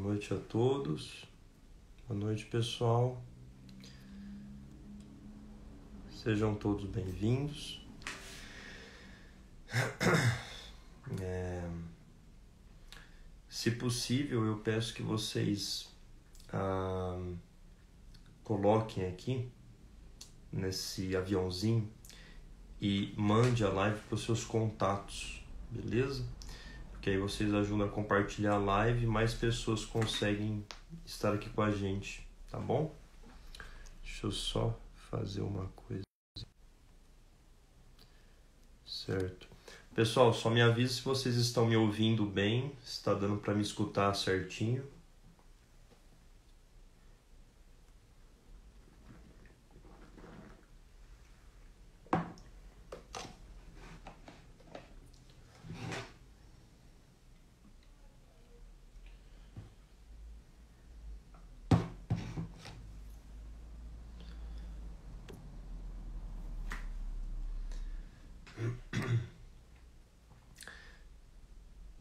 noite a todos. Boa noite, pessoal. Sejam todos bem-vindos. Se possível, eu peço que vocês coloquem aqui nesse aviãozinho e mande a live para os seus contatos, beleza? Porque aí vocês ajudam a compartilhar a live e mais pessoas conseguem estar aqui com a gente, tá bom? Deixa eu só fazer uma coisa. Certo. Pessoal, só me avisa se vocês estão me ouvindo bem, se está dando para me escutar certinho.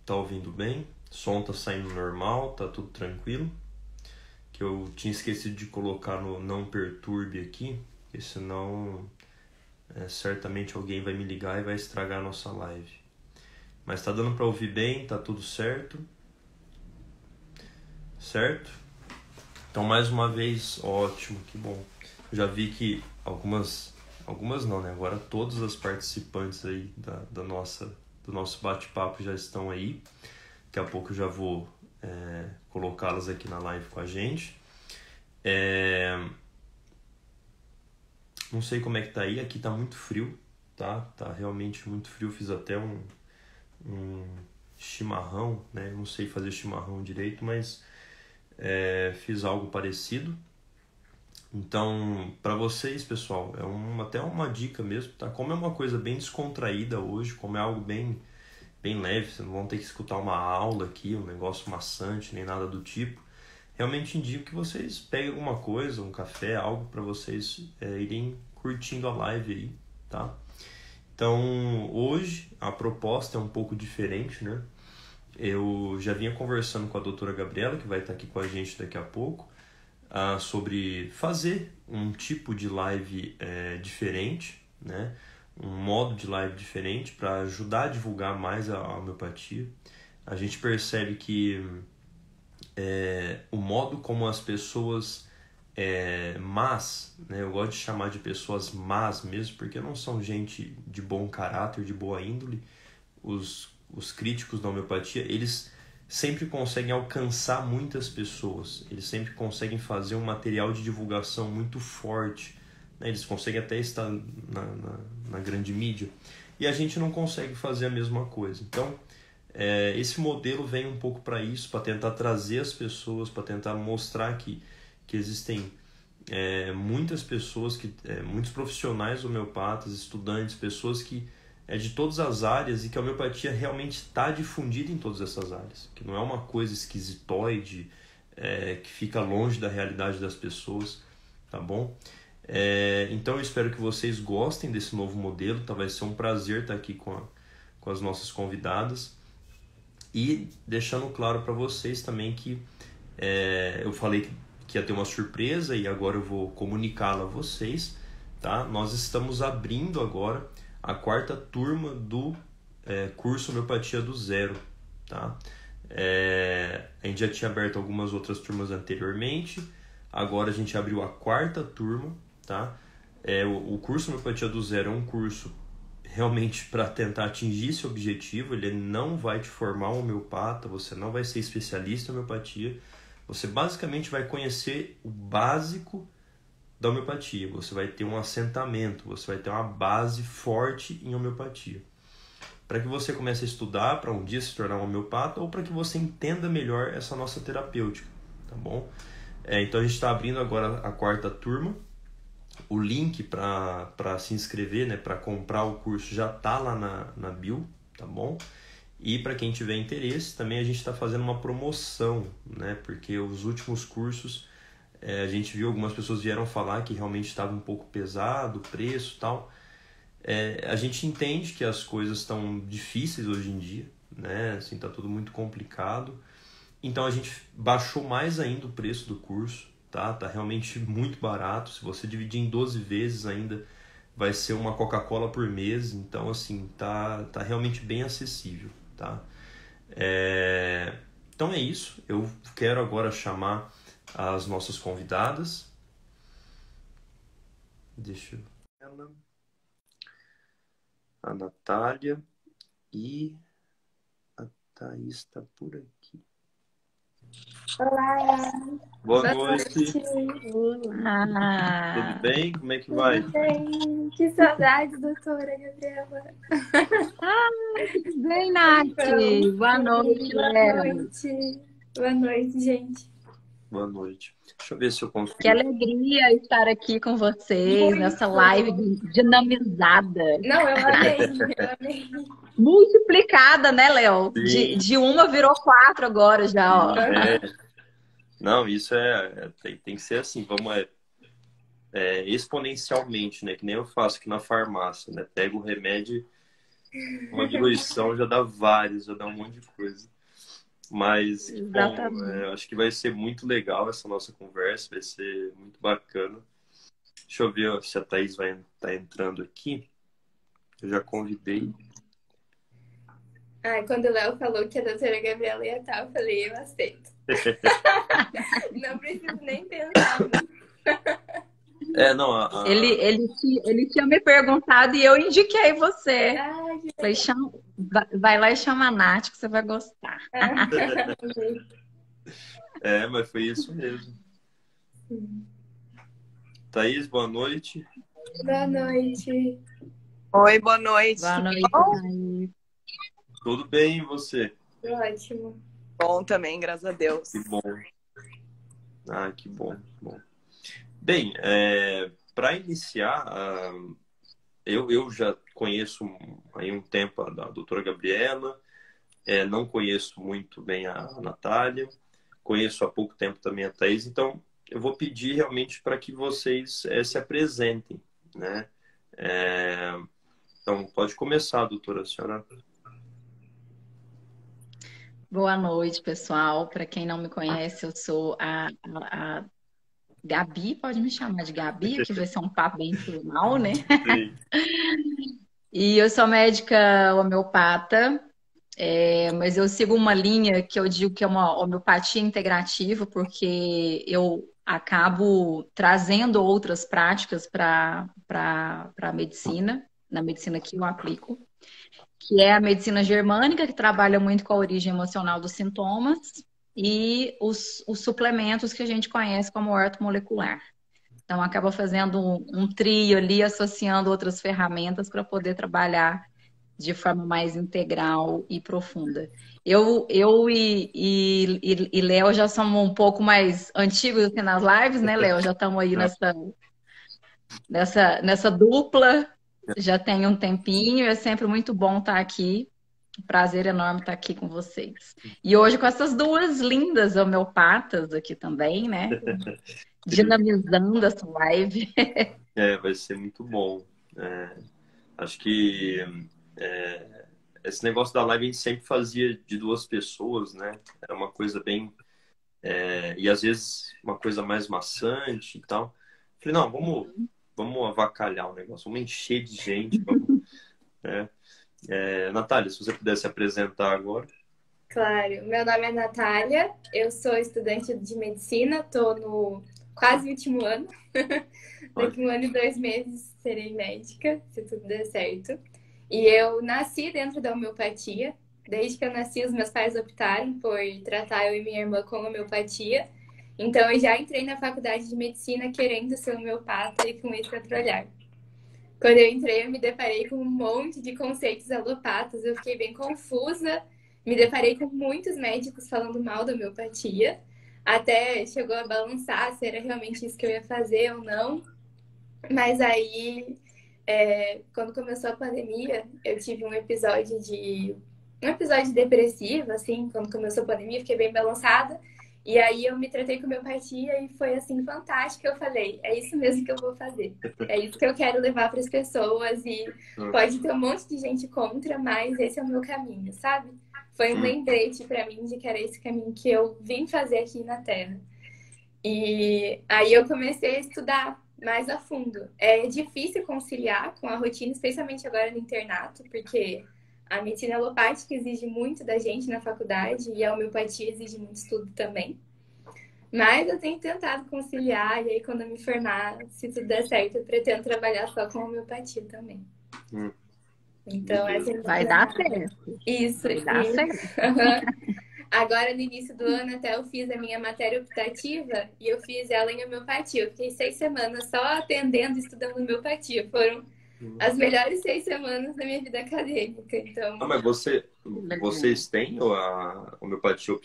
Tá ouvindo bem? O som tá saindo normal, tá tudo tranquilo. Que eu tinha esquecido de colocar no não perturbe aqui, porque senão certamente alguém vai me ligar e vai estragar a nossa live. Mas tá dando para ouvir bem, tá tudo certo. Certo? Então mais uma vez, ótimo, que bom. Eu já vi que algumas não, né? Agora todas as participantes aí do nosso bate-papo já estão aí. Daqui a pouco eu já vou colocá-las aqui na live com a gente. Não sei como é que tá aí, aqui tá muito frio, tá? Tá realmente muito frio, fiz até um chimarrão, né? Não sei fazer chimarrão direito, mas fiz algo parecido. Então, para vocês, pessoal, até uma dica mesmo, tá? Como é uma coisa bem descontraída hoje, como é algo bem leve, vocês não vão ter que escutar uma aula aqui, um negócio maçante, nem nada do tipo. Realmente indico que vocês peguem alguma coisa, um café, algo para vocês irem curtindo a live aí, tá? Então, hoje a proposta é um pouco diferente, né? Eu já vinha conversando com a doutora Gabriela, que vai estar aqui com a gente daqui a pouco, sobre fazer um tipo de live diferente, né? Um modo de live diferente para ajudar a divulgar mais a homeopatia. A gente percebe que o modo como as pessoas más, né? Eu gosto de chamar de pessoas más mesmo, porque não são gente de bom caráter, de boa índole. Os críticos da homeopatia, eles sempre conseguem alcançar muitas pessoas, eles sempre conseguem fazer um material de divulgação muito forte, né? Eles conseguem até estar na grande mídia, e a gente não consegue fazer a mesma coisa. Então, esse modelo vem um pouco para isso, para tentar trazer as pessoas, para tentar mostrar que existem muitas pessoas, muitos profissionais homeopatas, estudantes, pessoas que de todas as áreas, e que a homeopatia realmente está difundida em todas essas áreas, que não é uma coisa esquisitoide, que fica longe da realidade das pessoas, tá bom? Então eu espero que vocês gostem desse novo modelo, tá? Vai ser um prazer estar aqui com as nossas convidadas, e deixando claro para vocês também que eu falei que ia ter uma surpresa, e agora eu vou comunicá-la a vocês, tá? Nós estamos abrindo agora a 4ª turma do curso Homeopatia do Zero, tá? A gente já tinha aberto algumas outras turmas anteriormente, agora a gente abriu a 4ª turma, tá? O curso Homeopatia do Zero é um curso realmente para tentar atingir esse objetivo. Ele não vai te formar um homeopata, você não vai ser especialista em homeopatia, você basicamente vai conhecer o básico da homeopatia, você vai ter um assentamento, você vai ter uma base forte em homeopatia, para que você comece a estudar, para um dia se tornar um homeopata, ou para que você entenda melhor essa nossa terapêutica, tá bom? Então a gente está abrindo agora a 4ª turma, o link para se inscrever, né, para comprar o curso já está lá na bio, tá bom? E para quem tiver interesse, também a gente está fazendo uma promoção, né, porque os últimos cursos a gente viu, algumas pessoas vieram falar que realmente estava um pouco pesado o preço e tal. A gente entende que as coisas estão difíceis hoje em dia, né? Assim, tá tudo muito complicado. Então a gente baixou mais ainda o preço do curso, tá? Tá realmente muito barato. Se você dividir em 12 vezes ainda, vai ser uma Coca-Cola por mês. Então, assim, tá realmente bem acessível, tá? Então é isso. Eu quero agora chamar as nossas convidadas. Deixa eu... A Natália e a Thaís está por aqui. Olá! Boa noite. Olá! Tudo bem? Como é que vai? Tudo bem? Que saudade, doutora Gabriela. Tudo bem, Nath? Boa noite, Boa Léo. noite. Boa noite, gente. Boa noite. Deixa eu ver se eu consigo. Que alegria estar aqui com vocês Muito. nessa live dinamizada. Não, eu amei. Multiplicada, né, Léo? Sim. De uma virou 4 agora já, ó. Não, isso tem que ser assim, vamos exponencialmente, né? Que nem eu faço aqui na farmácia, né? Pego o remédio, uma diluição já dá vários, já dá um monte de coisa. Mas, bom, eu acho que vai ser muito legal essa nossa conversa, vai ser muito bacana. Deixa eu ver se a Thaís vai estar entrando aqui. Eu já convidei. Quando o Léo falou que a doutora Gabriela ia estar, eu falei, eu aceito. Não preciso nem pensar. Não, Ele tinha me perguntado e eu indiquei você. Falei, vai lá e chama a Nath que você vai gostar. Mas foi isso mesmo. Thaís, boa noite. Boa noite. Oi, boa noite. Boa noite, Thaís. Tudo bem, e você? Ótimo. Bom também, graças a Deus. Que bom. Que bom. Bem, para iniciar, eu já conheço aí um tempo a doutora Gabriela, não conheço muito bem a Natália, conheço há pouco tempo também a Thaís, então eu vou pedir realmente para que vocês se apresentem, né? Então, pode começar, doutora, a senhora. Boa noite, pessoal. Para quem não me conhece, eu sou a Gabi, pode me chamar de Gabi, que vai ser um papo bem informal, né? Sim. E eu sou médica homeopata, mas eu sigo uma linha que eu digo que é uma homeopatia integrativa, porque eu acabo trazendo outras práticas para a medicina, na medicina que eu aplico, que é a medicina germânica, que trabalha muito com a origem emocional dos sintomas, e os suplementos que a gente conhece como ortomolecular. Então, acaba fazendo um trio ali, associando outras ferramentas para poder trabalhar de forma mais integral e profunda. Eu e Léo já somos um pouco mais antigos aqui nas lives, né, Léo? Já estamos aí nessa dupla, já tem um tempinho, é sempre muito bom estar aqui. Prazer enorme estar aqui com vocês. E hoje com essas duas lindas homeopatas aqui também, né? Dinamizando essa live. Vai ser muito bom. Acho que esse negócio da live a gente sempre fazia de duas pessoas, né? Era uma coisa bem... e às vezes uma coisa mais maçante e tal. Falei, não, vamos avacalhar o negócio, vamos encher de gente. Natália, se você pudesse se apresentar agora. Claro, meu nome é Natália, eu sou estudante de medicina, estou no quase último ano. Daqui 1 ano e 2 meses serei médica, se tudo der certo. E eu nasci dentro da homeopatia. Desde que eu nasci, os meus pais optaram por tratar eu e minha irmã com homeopatia. Então eu já entrei na faculdade de medicina querendo ser homeopata e com esse outro olhar. Quando eu entrei, eu me deparei com um monte de conceitos alopatas, eu fiquei bem confusa. Me deparei com muitos médicos falando mal da homeopatia. Até chegou a balançar se era realmente isso que eu ia fazer ou não. Mas aí, quando começou a pandemia, eu tive um episódio depressivo, assim, quando começou a pandemia, fiquei bem balançada. E aí eu me tratei com homeopatia e foi, assim, fantástico. Eu falei, é isso mesmo que eu vou fazer. É isso que eu quero levar para as pessoas. E pode ter um monte de gente contra, mas esse é o meu caminho, sabe? foi um lembrete para mim de que era esse caminho que eu vim fazer aqui na Terra. E aí eu comecei a estudar mais a fundo. É difícil conciliar com a rotina, especialmente agora no internato, porque a medicina alopática exige muito da gente na faculdade e a homeopatia exige muito estudo também. Mas eu tenho tentado conciliar, e aí quando eu me formar, se tudo der certo, eu pretendo trabalhar só com homeopatia também. Então, essa é a Vai dar certo. Isso. Vai dar certo. Agora, no início do ano, até eu fiz a minha matéria optativa e eu fiz ela em homeopatia. Eu fiquei 6 semanas só atendendo, estudando homeopatia. Foram as melhores 6 semanas da minha vida acadêmica. Então... mas vocês têm a homeopatia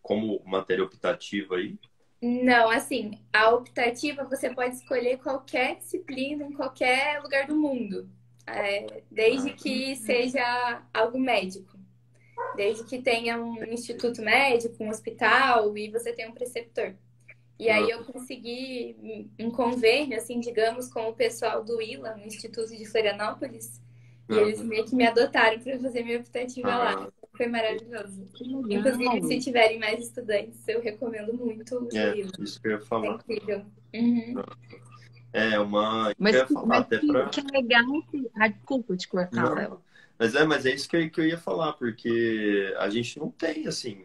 como matéria optativa aí? Não, assim, a optativa você pode escolher qualquer disciplina em qualquer lugar do mundo. Desde que seja algo médico. Desde que tenha um instituto médico, um hospital e você tenha um preceptor. E aí eu consegui um convênio, assim, digamos, com o pessoal do ILA, no Instituto de Florianópolis. E eles meio que me adotaram para fazer minha optativa lá. Foi maravilhoso. Inclusive, se tiverem mais estudantes, eu recomendo muito o ILA. Isso que eu ia falar. É incrível. Mas pra... que legal que... desculpa te cortar, Léo. Mas é isso que eu ia falar, porque a gente não tem, assim...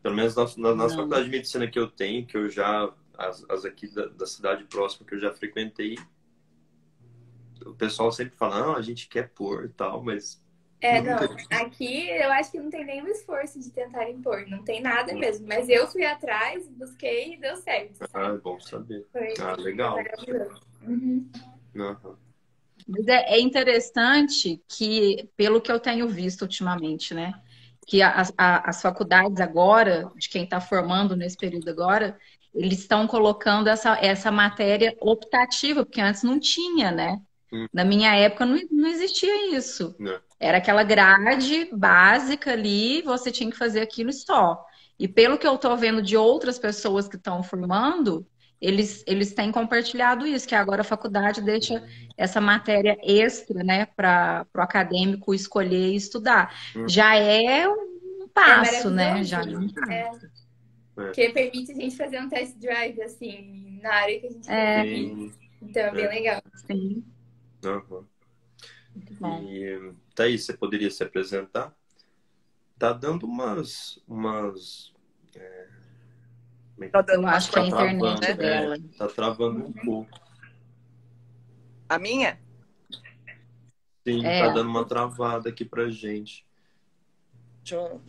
Pelo menos nas faculdades de medicina que eu tenho, que eu já... As aqui da cidade próxima que eu já frequentei, o pessoal sempre fala, não, a gente quer pôr e tal, mas... Aqui eu acho que não tem nenhum esforço de tentar impor, não tem nada mesmo. Mas eu fui atrás, busquei e deu certo. É bom saber. Foi legal. Maravilhoso. Mas é interessante que, pelo que eu tenho visto ultimamente, né? Que as faculdades agora, de quem está formando nesse período agora, eles estão colocando essa matéria optativa, porque antes não tinha, né? Na minha época não existia isso. Era aquela grade básica ali, você tinha que fazer aquilo só. E pelo que eu estou vendo de outras pessoas que estão formando, eles têm compartilhado isso, que agora a faculdade deixa essa matéria extra, né, para o acadêmico escolher e estudar. Já é um passo, né? Já é um passo. Porque permite a gente fazer um test drive, assim, na área que a gente quer. Então é bem legal. Sim. Muito bom. E Thaís, você poderia se apresentar? Tá dando eu acho que a internet dela. Tá travando um pouco. A minha? Sim, tá dando uma travada aqui pra gente. Deixa eu...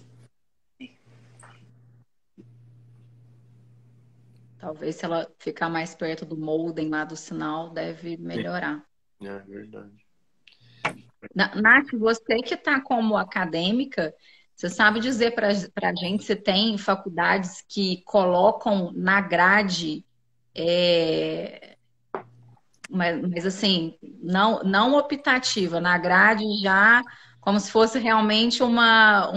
Talvez se ela ficar mais perto do modem lá do sinal, deve melhorar. É verdade. Nath, você que está como acadêmica, você sabe dizer para a gente se tem faculdades que colocam na grade, mas assim, não optativa, na grade já como se fosse realmente uma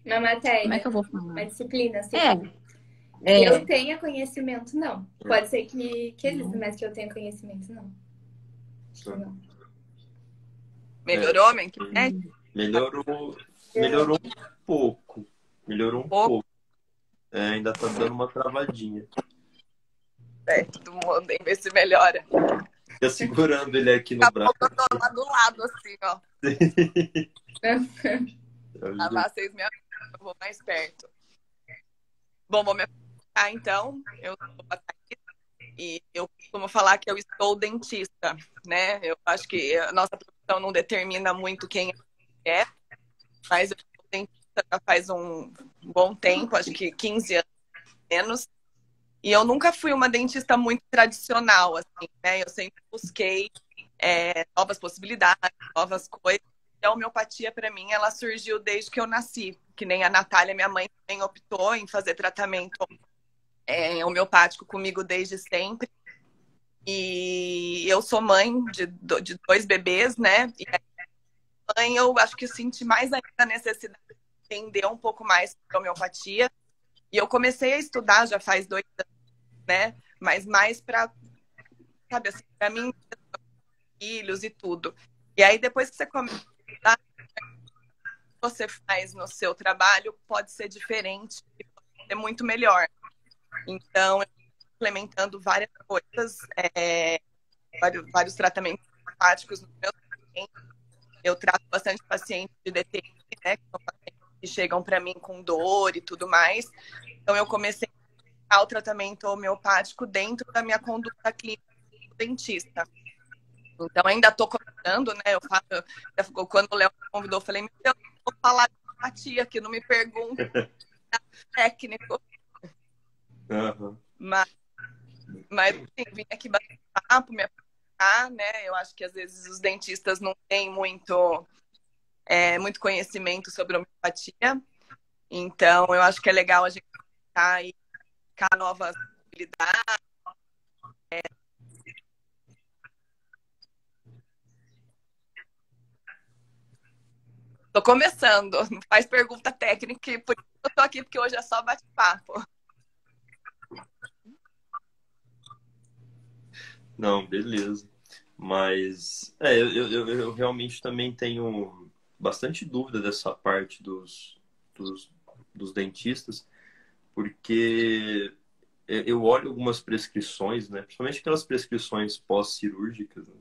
matéria. Como é que eu vou falar? Uma disciplina, assim. Que eu tenha conhecimento, não. Pode ser que exista, mas que eu tenha conhecimento, não. Acho que não. Melhorou, Melhorou um pouco. Melhorou um pouco. Ainda tá dando uma travadinha. Todo mundo tem ver se melhora. Fica segurando ele aqui no braço. Eu tô lá do lado, assim, ó. Vocês me ajudam, eu vou mais perto. Bom, vou me apresentar, então. Eu sou a Thaís e eu costumo falar que eu estou dentista, né? Eu acho que a nossa profissão não determina muito quem é, mas eu sou dentista já faz um bom tempo, acho que 15 anos menos. E eu nunca fui uma dentista muito tradicional, assim, né? Eu sempre busquei novas possibilidades, novas coisas. E a homeopatia, para mim, ela surgiu desde que eu nasci. Que nem a Natália, minha mãe, também optou em fazer tratamento homeopático comigo desde sempre. E eu sou mãe de 2 bebês, né? E a mãe, eu acho que senti mais ainda a necessidade de entender um pouco mais sobre a homeopatia. E eu comecei a estudar já faz 2 anos, né? Mas mais para, sabe assim, para mim, filhos e tudo. E aí, depois que você começa a estudar, você faz no seu trabalho pode ser diferente e pode ser muito melhor. Então, eu estou implementando várias coisas, vários tratamentos simpáticos no meu paciente. Eu trato bastante pacientes de DTI, né, que são pacientes que chegam para mim com dor e tudo mais. Então, eu comecei a aplicar o tratamento homeopático dentro da minha conduta clínica do dentista. Então, ainda estou começando, né? Quando o Léo me convidou, eu falei, meu Deus, eu vou falar de empatia aqui, não me pergunta técnico. Uhum. Mas assim, vim aqui bater papo, me apresentar, né? Eu acho que às vezes os dentistas não têm muito conhecimento sobre homeopatia. Então, eu acho que é legal a gente buscar e buscar novas habilidades. Tô começando, não faz pergunta técnica, por isso eu tô aqui, porque hoje é só bate-papo. Não, beleza. Mas eu realmente também tenho bastante dúvida dessa parte dos dentistas, porque eu olho algumas prescrições, né? Principalmente aquelas prescrições pós-cirúrgicas, né?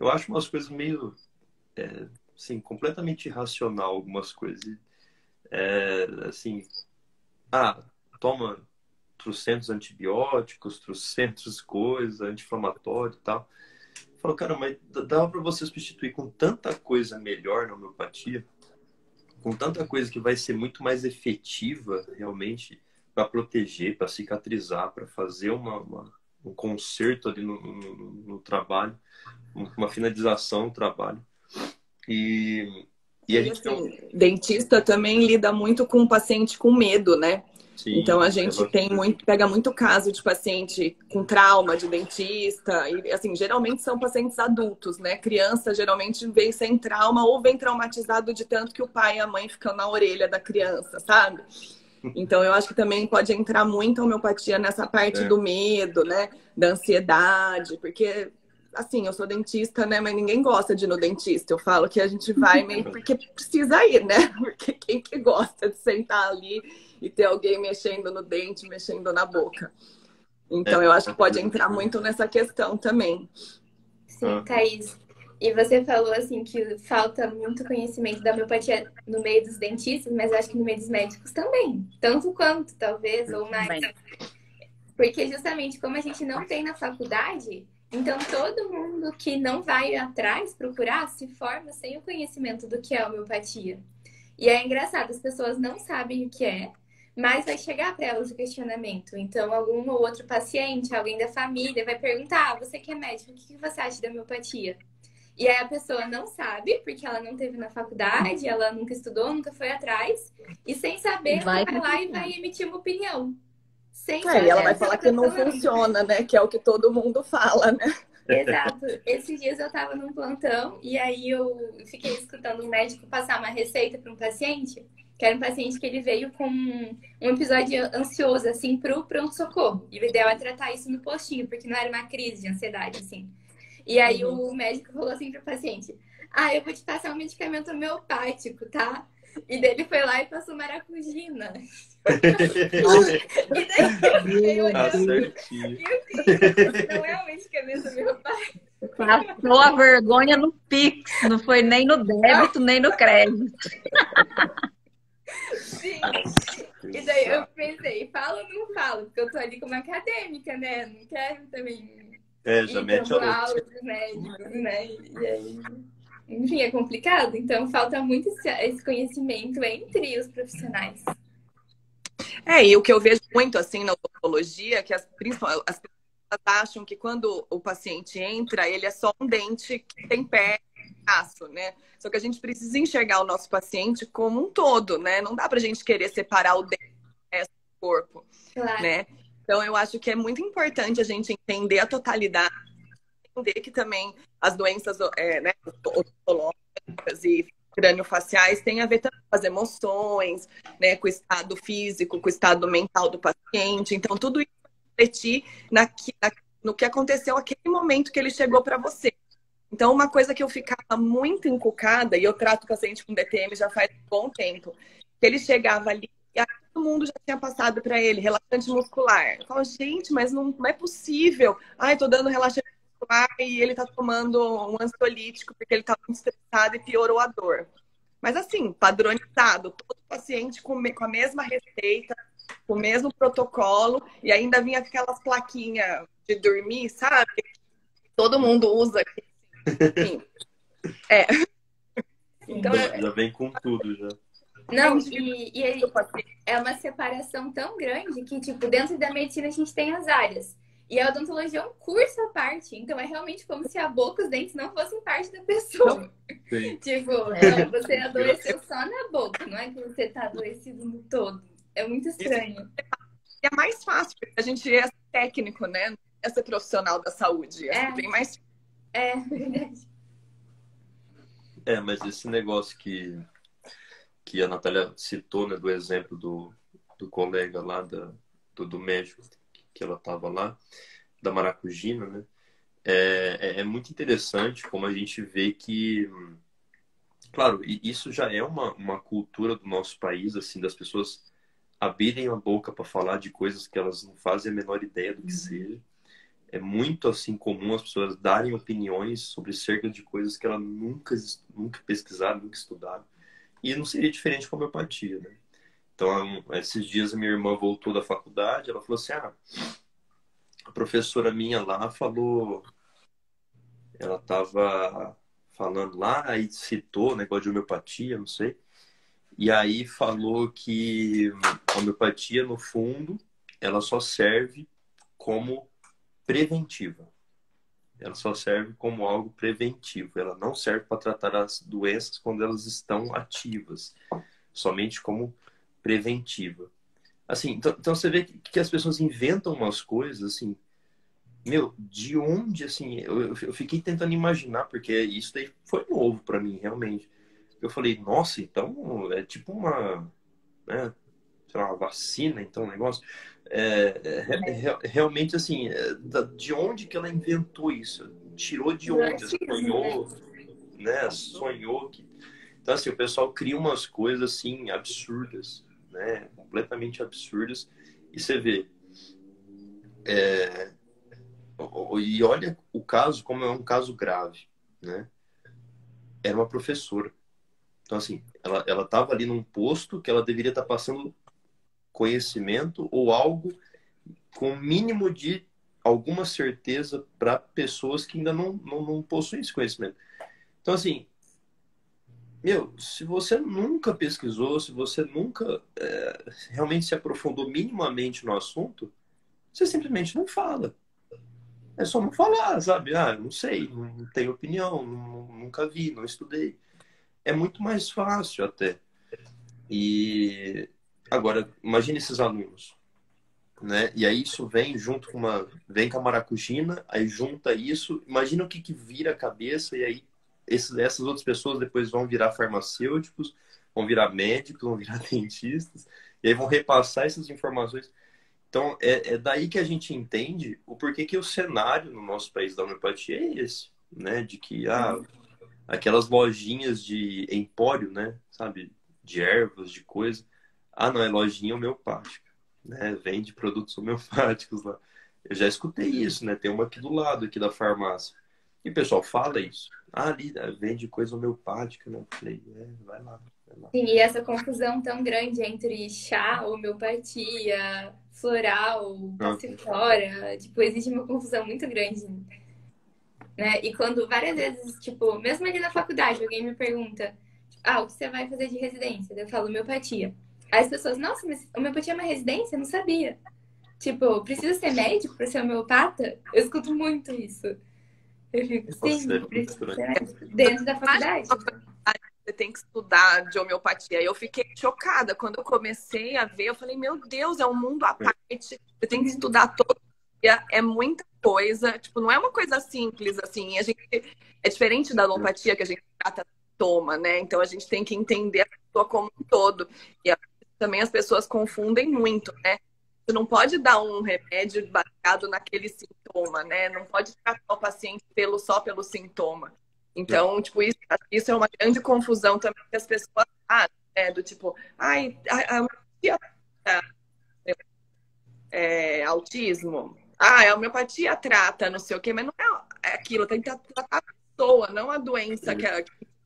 Eu acho umas coisas meio assim, completamente irracional, algumas coisas. Assim, toma trocentos antibióticos, trocentos coisas, anti-inflamatório e tal. Eu falo, cara, mas dava para você substituir com tanta coisa melhor na homeopatia, com tanta coisa que vai ser muito mais efetiva realmente para proteger, para cicatrizar, para fazer um conserto ali no trabalho, uma finalização do trabalho. E a gente assim, dentista também lida muito com o paciente com medo, né? Sim, então a gente pega muito caso de paciente com trauma de dentista, e assim, geralmente são pacientes adultos, né? Criança geralmente vem sem trauma ou vem traumatizado de tanto que o pai e a mãe ficam na orelha da criança, sabe? Então eu acho que também pode entrar muito a homeopatia nessa parte do medo, né? Da ansiedade, porque assim, eu sou dentista, né? Mas ninguém gosta de ir no dentista. Eu falo que a gente vai meio porque precisa ir, né? Porque quem que gosta de sentar ali e ter alguém mexendo no dente, mexendo na boca? Então, eu acho que pode entrar muito nessa questão também. Sim, Thaís. E você falou, assim, que falta muito conhecimento da homeopatia no meio dos dentistas, mas acho que no meio dos médicos também. Tanto quanto, talvez, ou mais. Porque justamente como a gente não tem na faculdade, então todo mundo que não vai atrás procurar se forma sem o conhecimento do que é homeopatia. E é engraçado, as pessoas não sabem o que é, mas vai chegar para elas o questionamento. Então, algum ou outro paciente, alguém da família vai perguntar, você que é médico, o que você acha da homeopatia? E aí a pessoa não sabe, porque ela não teve na faculdade, ela nunca estudou, nunca foi atrás, e sem saber, ela vai lá e vai emitir uma opinião. E ela vai falar que não funciona, né? Que é o que todo mundo fala, né? Exato. Esses dias eu tava num plantão e aí eu fiquei escutando um médico passar uma receita para um paciente, que era um paciente que ele veio com um episódio ansioso, assim, pro pronto-socorro. E o ideal é tratar isso no postinho, porque não era uma crise de ansiedade, assim. E aí o médico falou assim pro paciente, eu vou te passar um medicamento homeopático, tá? E daí ele foi lá e passou maracujina. E daí eu fiquei olhando. Não é um medicamento homeopático. Passou a vergonha no Pix, não foi nem no débito, nem no crédito. Sim. E daí eu pensei, falo ou não falo? Porque eu tô ali como acadêmica, né? Não quero também já mete a aula dos médicos, né? E aí... Enfim, é complicado. Então, falta muito esse conhecimento entre os profissionais. E o que eu vejo muito, assim, na odontologia, que as pessoas acham que quando o paciente entra, ele é só um dente que tem pé e braço, né? Só que a gente precisa enxergar o nosso paciente como um todo, né? Não dá pra gente querer separar o dente do corpo, claro, né? Então, eu acho que é muito importante a gente entender a totalidade, entender que também as doenças odontológicas e crâniofaciais têm a ver também com as emoções, né, com o estado físico, com o estado mental do paciente. Então, tudo isso vai refletir no que aconteceu naquele momento que ele chegou para você. Então, uma coisa que eu ficava muito encucada, e eu trato o paciente com DTM já faz um bom tempo, que ele chegava ali e aí todo mundo já tinha passado para ele, relaxante muscular. Eu falo, gente, mas não é possível. Ai, tô dando relaxante muscular e ele tá tomando um ansiolítico porque ele tá muito estressado e piorou a dor. Mas assim, padronizado, todo paciente com a mesma receita, com o mesmo protocolo, e ainda vinha aquelas plaquinhas de dormir, sabe? Todo mundo usa. Enfim. É. Então, Já vem com tudo, já. Não, e é uma separação tão grande que, tipo, dentro da medicina a gente tem as áreas. E a odontologia é um curso à parte. Então, é realmente como se a boca e os dentes não fossem parte da pessoa. Sim. Tipo, não, você adoeceu só na boca, não é que você tá adoecido no todo. É muito estranho. É mais fácil, porque a gente é técnico, né? Não é ser profissional da saúde. É bem mais. É, verdade. Mas esse negócio que a Natália citou, né, do exemplo do colega lá, do médico que ela estava lá, da Maracujina, né? É muito interessante como a gente vê que, claro, isso já é uma cultura do nosso país, assim, das pessoas abrirem a boca para falar de coisas que elas não fazem a menor ideia do que seja. É muito, assim, comum as pessoas darem opiniões sobre cerca de coisas que elas nunca pesquisaram, nunca estudaram. E não seria diferente com a homeopatia, né? Então, esses dias a minha irmã voltou da faculdade, ela falou assim, a professora minha lá falou, ela estava falando lá, aí citou negócio de homeopatia, não sei, e aí falou que a homeopatia, no fundo, ela só serve como preventiva. Ela só serve como algo preventivo. Ela não serve para tratar as doenças quando elas estão ativas. Somente como preventiva. Assim, então você vê que as pessoas inventam umas coisas, assim, meu, de onde, assim, eu fiquei tentando imaginar, porque isso daí foi novo para mim, realmente. Eu falei, nossa, então é tipo uma, né, sei lá, uma vacina, então, um negócio. Realmente, assim, de onde que ela inventou isso? Tirou de onde? Sonhou, né? Sonhou que... Então, assim, o pessoal cria umas coisas, assim, absurdas, né? Completamente absurdas. E você vê... E olha o caso como é um caso grave, né? Era uma professora. Então, assim, ela estava ali num posto que ela deveria estar passando conhecimento ou algo com o mínimo de alguma certeza para pessoas que ainda não possuem esse conhecimento. Então, assim, se você nunca pesquisou, se você nunca realmente se aprofundou minimamente no assunto, você simplesmente não fala. É só não falar, sabe? Não sei, não tenho opinião, nunca vi, não estudei. É muito mais fácil até. E agora, imagine esses alunos, né? E aí isso vem junto com vem com a maracujina, aí junta isso, imagina o que vira a cabeça, e aí essas outras pessoas depois vão virar farmacêuticos, vão virar médicos, vão virar dentistas, e aí vão repassar essas informações. Então é daí que a gente entende o porquê que o cenário no nosso país da homeopatia é esse, né? De que aquelas lojinhas de empório, né? Sabe? De ervas, de coisa. Não, é lojinha homeopática. Né? Vende produtos homeopáticos lá. Eu já escutei isso, né? Tem uma aqui do lado, aqui da farmácia. E o pessoal fala isso. Ali vende coisa homeopática, né? Eu falei, vai lá. Sim, e essa confusão tão grande entre chá, homeopatia, floral, passiflora, tipo, existe uma confusão muito grande, né? E quando várias vezes, tipo, mesmo ali na faculdade, alguém me pergunta, o que você vai fazer de residência? Eu falo homeopatia. Aí as pessoas, nossa, mas homeopatia é uma residência? Eu não sabia. Tipo, precisa ser médico para ser homeopata? Eu escuto muito isso. Eu fico, sim, precisa ser médico. Dentro da faculdade. Você tem que estudar de homeopatia. Eu fiquei chocada quando eu comecei a ver. Eu falei, meu Deus, é um mundo à parte. Você tem que estudar todo dia. É muita coisa. Tipo, não é uma coisa simples, assim. É diferente da alopatia que a gente trata sintoma, né? Então, a gente tem que entender a pessoa como um todo. E também as pessoas confundem muito, né? Você não pode dar um remédio baseado naquele sintoma, né? Não pode tratar o paciente só pelo sintoma. Então, tipo, isso é uma grande confusão também que as pessoas fazem, né? Do tipo, ai, a homeopatia autismo. A homeopatia trata não sei o quê, mas não é aquilo, tem que tratar a pessoa, não a doença que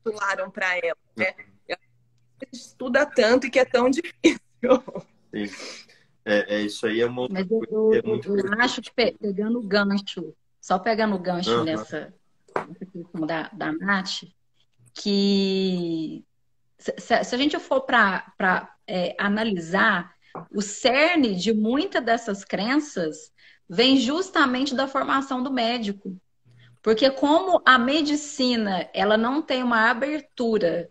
titularam para ela, né? A gente estuda tanto e que é tão difícil. Sim. Isso aí é uma Mas muito... eu acho que pegando o gancho, só pegando o gancho Aham. nessa questão da Nath, que se a gente for para analisar, o cerne de muitas dessas crenças vem justamente da formação do médico. Porque como a medicina ela não tem uma abertura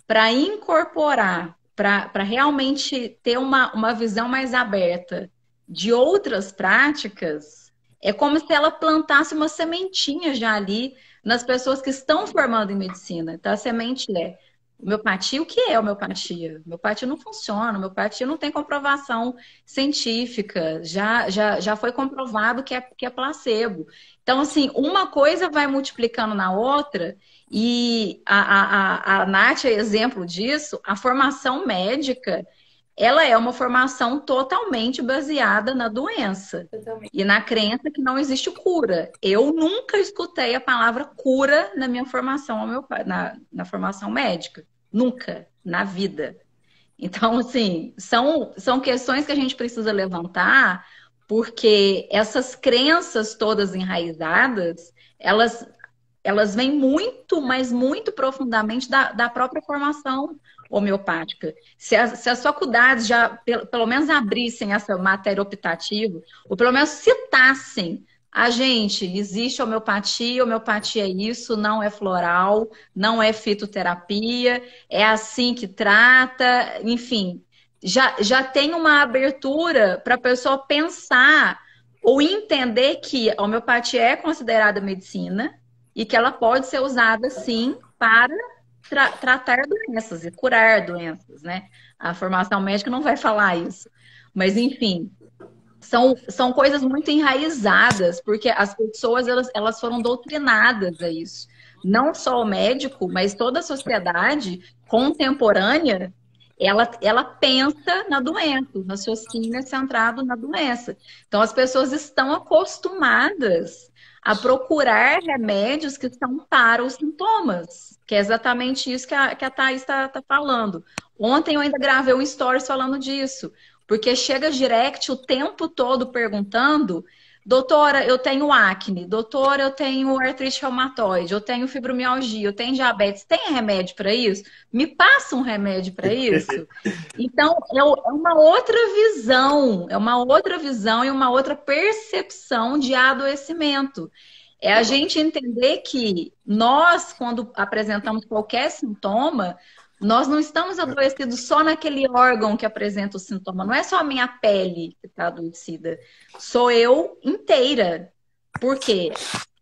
para incorporar, para realmente ter uma visão mais aberta de outras práticas, é como se ela plantasse uma sementinha já ali nas pessoas que estão formando em medicina. Então, a semente é homeopatia. O que é homeopatia? Homeopatia não funciona, homeopatia não tem comprovação científica, já foi comprovado que é placebo. Então, assim, uma coisa vai multiplicando na outra, e a Nath é exemplo disso. A formação médica, ela é uma formação totalmente baseada na doença Totalmente. e na crença que não existe cura. Eu nunca escutei a palavra cura na minha formação, na formação médica. Nunca, na vida. Então, assim, são questões que a gente precisa levantar, porque essas crenças todas enraizadas, elas vêm muito, mas muito profundamente da própria formação homeopática. Se as faculdades já, pelo menos, abrissem essa matéria optativa, ou pelo menos citassem: a gente, existe homeopatia, homeopatia é isso, não é floral, não é fitoterapia, é assim que trata, enfim, já tem uma abertura para a pessoa pensar ou entender que a homeopatia é considerada medicina e que ela pode ser usada, sim, para tratar doenças e curar doenças, né? A formação médica não vai falar isso. Mas, enfim, são coisas muito enraizadas, porque as pessoas elas foram doutrinadas a isso. Não só o médico, mas toda a sociedade contemporânea, ela pensa na doença, o raciocínio é centrado na doença. Então, as pessoas estão acostumadas a procurar remédios que são para os sintomas, que é exatamente isso que a Thaís está falando. Ontem eu ainda gravei um stories falando disso, porque chega direct o tempo todo perguntando: doutora, eu tenho acne, doutora, eu tenho artrite reumatoide, eu tenho fibromialgia, eu tenho diabetes, tem remédio para isso? Me passa um remédio para isso? Então, é uma outra visão, e uma outra percepção de adoecimento. É a gente entender que nós, quando apresentamos qualquer sintoma, nós não estamos adoecidos só naquele órgão que apresenta o sintoma. Não é só a minha pele que está adoecida. Sou eu inteira. Por quê?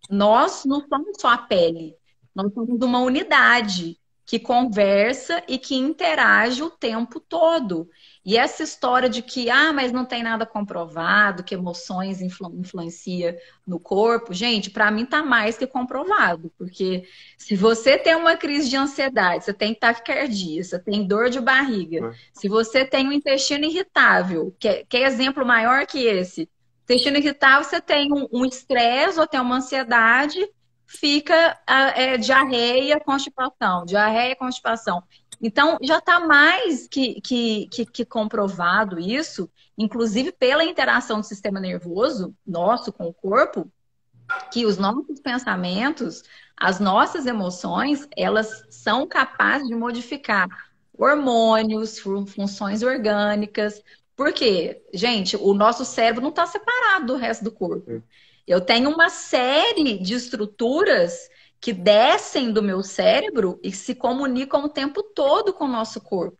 Nós não somos só a pele. Nós somos uma unidade que conversa e que interage o tempo todo. E essa história de que, mas não tem nada comprovado, que emoções influenciam no corpo, gente, para mim tá mais que comprovado, porque se você tem uma crise de ansiedade, você tem taquicardia, você tem dor de barriga, se você tem um intestino irritável, que é exemplo maior que esse, intestino irritável, você tem um estresse ou tem uma ansiedade, fica diarreia, constipação. Então, já está mais que comprovado isso, inclusive pela interação do sistema nervoso nosso com o corpo, que os nossos pensamentos, as nossas emoções, elas são capazes de modificar hormônios, funções orgânicas. Porque, gente, o nosso cérebro não está separado do resto do corpo. Eu tenho uma série de estruturas que descem do meu cérebro e se comunicam o tempo todo com o nosso corpo.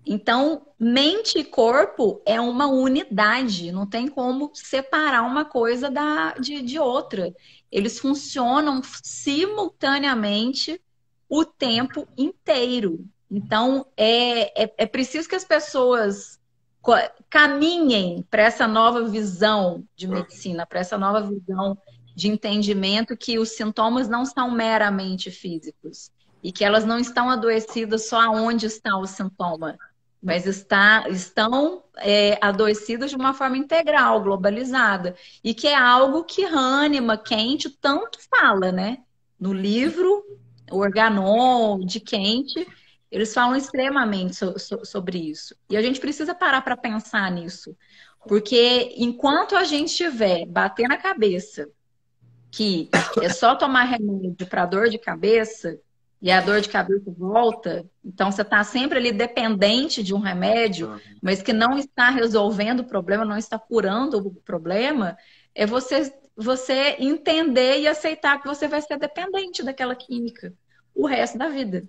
Então, mente e corpo é uma unidade, não tem como separar uma coisa de outra. Eles funcionam simultaneamente o tempo inteiro. Então, é preciso que as pessoas caminhem para essa nova visão de medicina, para essa nova visão de entendimento que os sintomas não são meramente físicos e que elas não estão adoecidas só onde está o sintoma, mas estão adoecidas de uma forma integral, globalizada, e que é algo que Hahnemann, Kent tanto fala, né? No livro, o Organon, de Kent, eles falam extremamente sobre isso. E a gente precisa parar para pensar nisso, porque enquanto a gente estiver batendo a cabeça que é só tomar remédio para dor de cabeça e a dor de cabeça volta, então você está sempre ali dependente de um remédio, mas que não está resolvendo o problema, não está curando o problema, é você entender e aceitar que você vai ser dependente daquela química o resto da vida.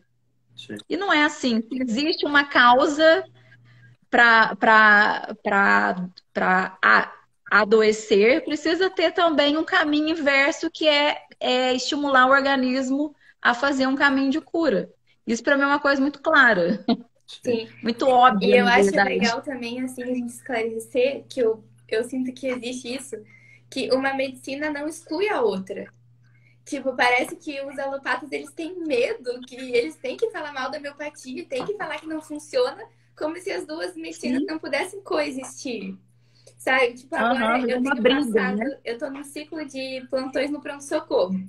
Sim. E não é assim. Existe uma causa para adoecer, precisa ter também um caminho inverso, que é estimular o organismo a fazer um caminho de cura. Isso para mim é uma coisa muito clara. Sim. Muito óbvia, E eu na acho verdade. legal também, assim, a gente esclarecer que eu sinto que existe isso, que uma medicina não exclui a outra. Tipo, parece que os alopatas, eles têm medo, que eles têm que falar mal da homeopatia, têm que falar que não funciona, como se as duas medicinas não pudessem coexistir. Sabe? Tipo, agora eu uma tenho briga, passado, né? eu tô num ciclo de plantões no pronto-socorro.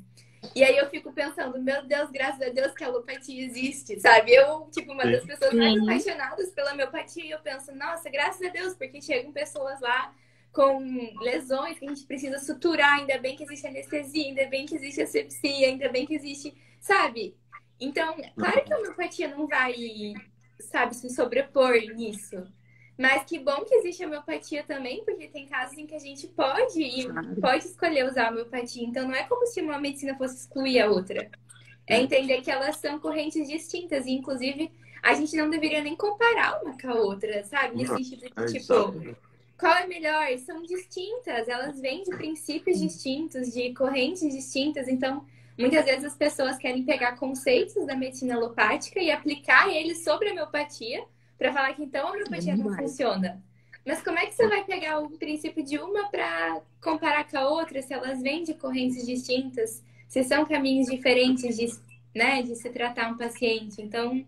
E aí eu fico pensando, meu Deus, graças a Deus que a alopatia existe, sabe? Eu, tipo, uma das pessoas mais apaixonadas pela homeopatia, e eu penso, nossa, graças a Deus, porque chegam pessoas lá com lesões que a gente precisa suturar, ainda bem que existe anestesia, ainda bem que existe asepsia, ainda bem que existe, sabe? Então, claro que a homeopatia não vai, sabe, se sobrepor nisso. Mas que bom que existe a homeopatia também, porque tem casos em que a gente pode escolher usar a homeopatia. Então, não é como se uma medicina fosse excluir a outra. É entender que elas são correntes distintas. E, inclusive, a gente não deveria nem comparar uma com a outra, sabe? Nesse sentido de, tipo, qual é melhor? São distintas. Elas vêm de princípios distintos, de correntes distintas. Então, muitas vezes as pessoas querem pegar conceitos da medicina alopática e aplicar eles sobre a homeopatia, para falar que então a homeopatia não funciona. Mas como é que você vai pegar o princípio de uma para comparar com a outra, se elas vêm de correntes distintas, se são caminhos diferentes de se tratar um paciente? Então,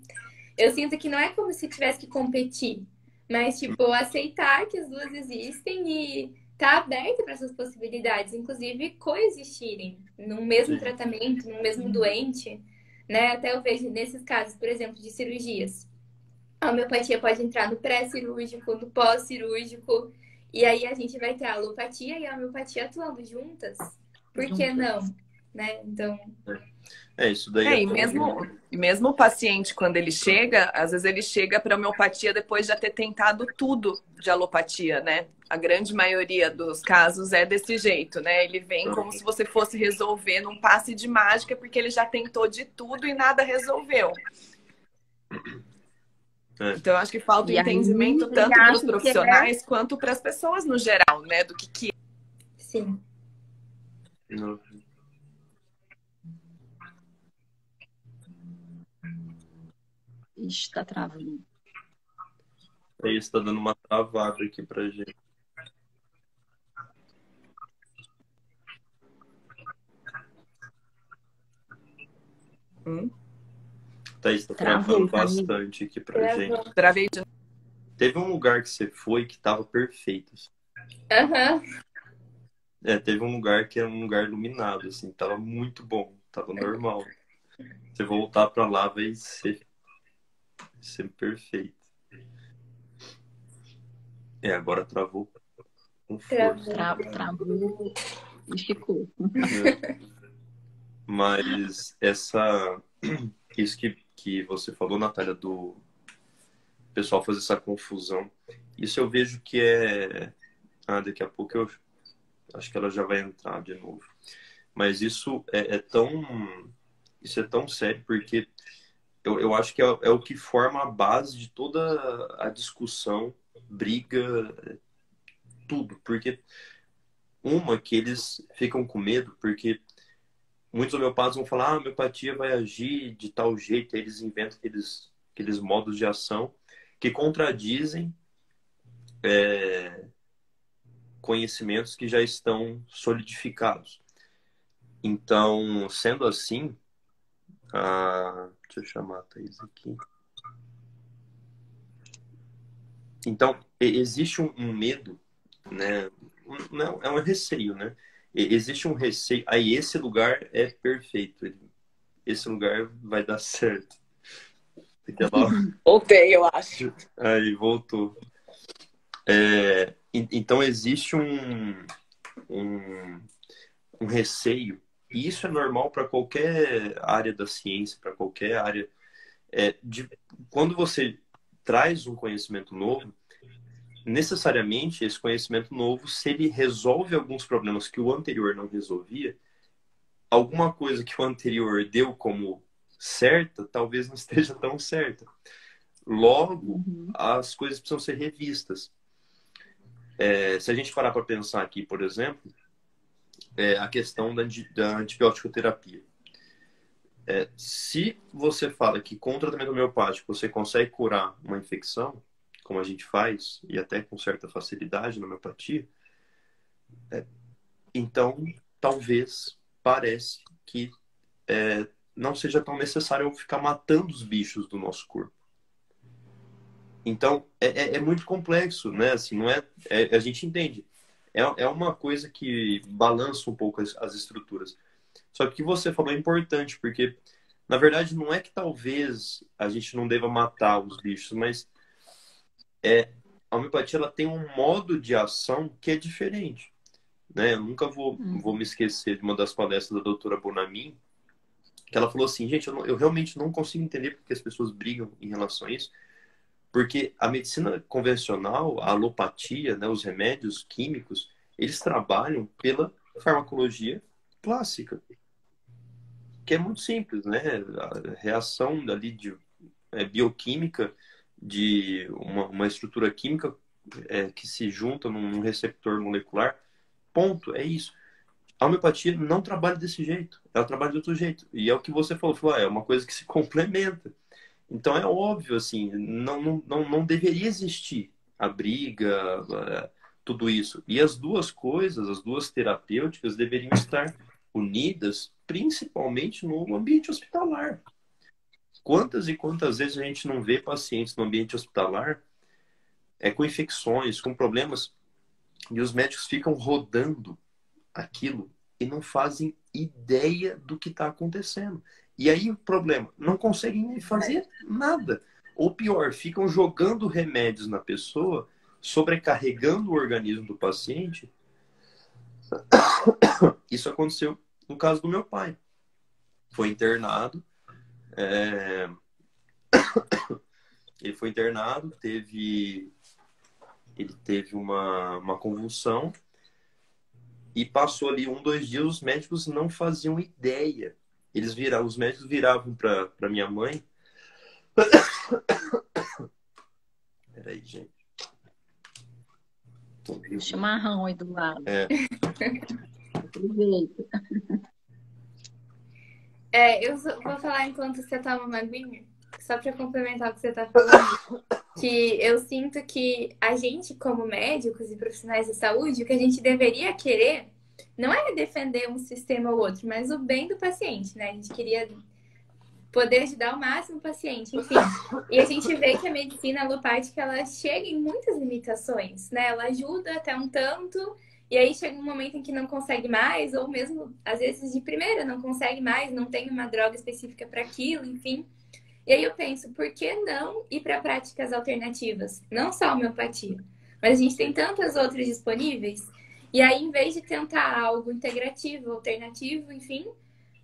eu sinto que não é como se tivesse que competir, mas, tipo, aceitar que as duas existem e tá aberto para essas possibilidades, inclusive coexistirem num mesmo tratamento, num mesmo doente, né? Até eu vejo nesses casos, por exemplo, de cirurgias. A homeopatia pode entrar no pré-cirúrgico, no pós-cirúrgico, e aí a gente vai ter a alopatia e a homeopatia atuando juntas. Por que não? Né? Então... isso daí. E mesmo o paciente, quando ele chega, às vezes ele chega para homeopatia depois de já ter tentado tudo de alopatia, né? A grande maioria dos casos é desse jeito, né? Ele vem como se você fosse resolver num passe de mágica, porque ele já tentou de tudo e nada resolveu. Então, eu acho que falta entendimento tanto para os profissionais quanto para as pessoas no geral, né? Do que é. Sim. Ixi, tá travando. Isso tá dando uma travada aqui pra gente. Thaís, tá travando bastante aqui pra gente. Travei de... Teve um lugar que você foi que tava perfeito. Teve um lugar que era um lugar iluminado, assim, tava muito bom, tava normal. Você voltar pra lá vai ser perfeito. Agora travou com força. Travou e ficou. Mas isso que você falou, Natália, do pessoal fazer essa confusão, isso eu vejo que daqui a pouco eu acho que ela já vai entrar de novo. Mas isso é tão sério, porque eu acho que é o que forma a base de toda a discussão, briga, tudo. Porque que eles ficam com medo, porque muitos homeopatas vão falar, a homeopatia vai agir de tal jeito, aí eles inventam aqueles modos de ação que contradizem conhecimentos que já estão solidificados. Então, sendo assim, deixa eu chamar a Thaís aqui. Então, existe um medo, né? Não, é um receio, né? Existe um receio. Aí, esse lugar é perfeito. Esse lugar vai dar certo. Voltei, eu acho. Aí, voltou. Então, existe um receio. E isso é normal para qualquer área da ciência, para qualquer área. Quando você traz um conhecimento novo, necessariamente esse conhecimento novo, se ele resolve alguns problemas que o anterior não resolvia, alguma coisa que o anterior deu como certa, talvez não esteja tão certa. Logo, as coisas precisam ser revistas. Se a gente parar para pensar aqui, por exemplo, a questão da antibiótico-terapia. Se você fala que com o tratamento homeopático você consegue curar uma infecção, como a gente faz, e até com certa facilidade na homeopatia, então talvez parece que não seja tão necessário ficar matando os bichos do nosso corpo. Então é muito complexo, né? Assim, não a gente entende. É uma coisa que balança um pouco as estruturas. Só que o que você falou é importante, porque na verdade não é que talvez a gente não deva matar os bichos, mas a homeopatia ela tem um modo de ação que é diferente, né? Eu nunca vou me esquecer de uma das palestras da doutora Bonamin, que ela falou assim, gente, eu realmente não consigo entender porque as pessoas brigam em relação a isso, porque a medicina convencional, a alopatia, né, os remédios químicos, eles trabalham pela farmacologia clássica, que é muito simples, né? A reação ali bioquímica de uma estrutura química que se junta num receptor molecular, ponto, é isso. A homeopatia não trabalha desse jeito, ela trabalha de outro jeito. E é o que você falou, é uma coisa que se complementa. Então é óbvio, assim, não deveria existir a briga, tudo isso. E as duas coisas, as duas terapêuticas, deveriam estar unidas, principalmente no ambiente hospitalar. Quantas e quantas vezes a gente não vê pacientes no ambiente hospitalar com infecções, com problemas, e os médicos ficam rodando aquilo e não fazem ideia do que está acontecendo. E aí o problema, não conseguem fazer nada. Ou pior, ficam jogando remédios na pessoa, sobrecarregando o organismo do paciente. Isso aconteceu no caso do meu pai. Foi internado. Ele foi internado, ele teve uma convulsão e passou ali 2 dias, os médicos não faziam ideia. Os médicos viravam para minha mãe. Peraí, gente. Chimarrão aí do lado. Eu vou falar enquanto você toma uma aguinha, só para complementar o que você está falando, que eu sinto que a gente, como médicos e profissionais de saúde, o que a gente deveria querer não é defender um sistema ou outro, mas o bem do paciente, né? A gente queria poder ajudar ao máximo o paciente, enfim. E a gente vê que a medicina alopática, ela chega em muitas limitações, né? Ela ajuda até um tanto, e aí chega um momento em que não consegue mais, ou mesmo, às vezes, de primeira, não consegue mais, não tem uma droga específica para aquilo, enfim. E aí eu penso, por que não ir para práticas alternativas? Não só a homeopatia, mas a gente tem tantas outras disponíveis. E aí, em vez de tentar algo integrativo, alternativo, enfim,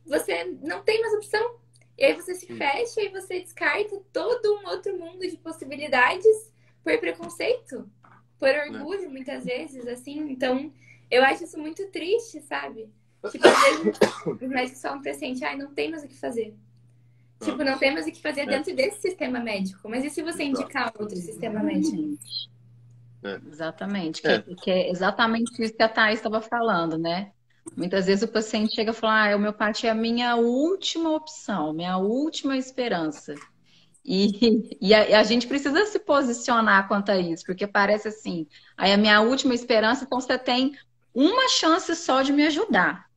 você não tem mais opção. E aí você se fecha e você descarta todo um outro mundo de possibilidades por preconceito, por orgulho, muitas vezes, assim. Então, eu acho isso muito triste, sabe? Tipo, às vezes os médicos falam pra paciente, não tem mais o que fazer. Tipo, não tem mais o que fazer dentro desse sistema médico. Mas e se você indicar outro sistema médico? Exatamente. Que é exatamente isso que a Thaís estava falando, né? Muitas vezes o paciente chega e fala, a homeopatia é a minha última opção, minha última esperança. E a gente precisa se posicionar quanto a isso, porque parece assim, aí a minha última esperança, então você tem uma chance só de me ajudar.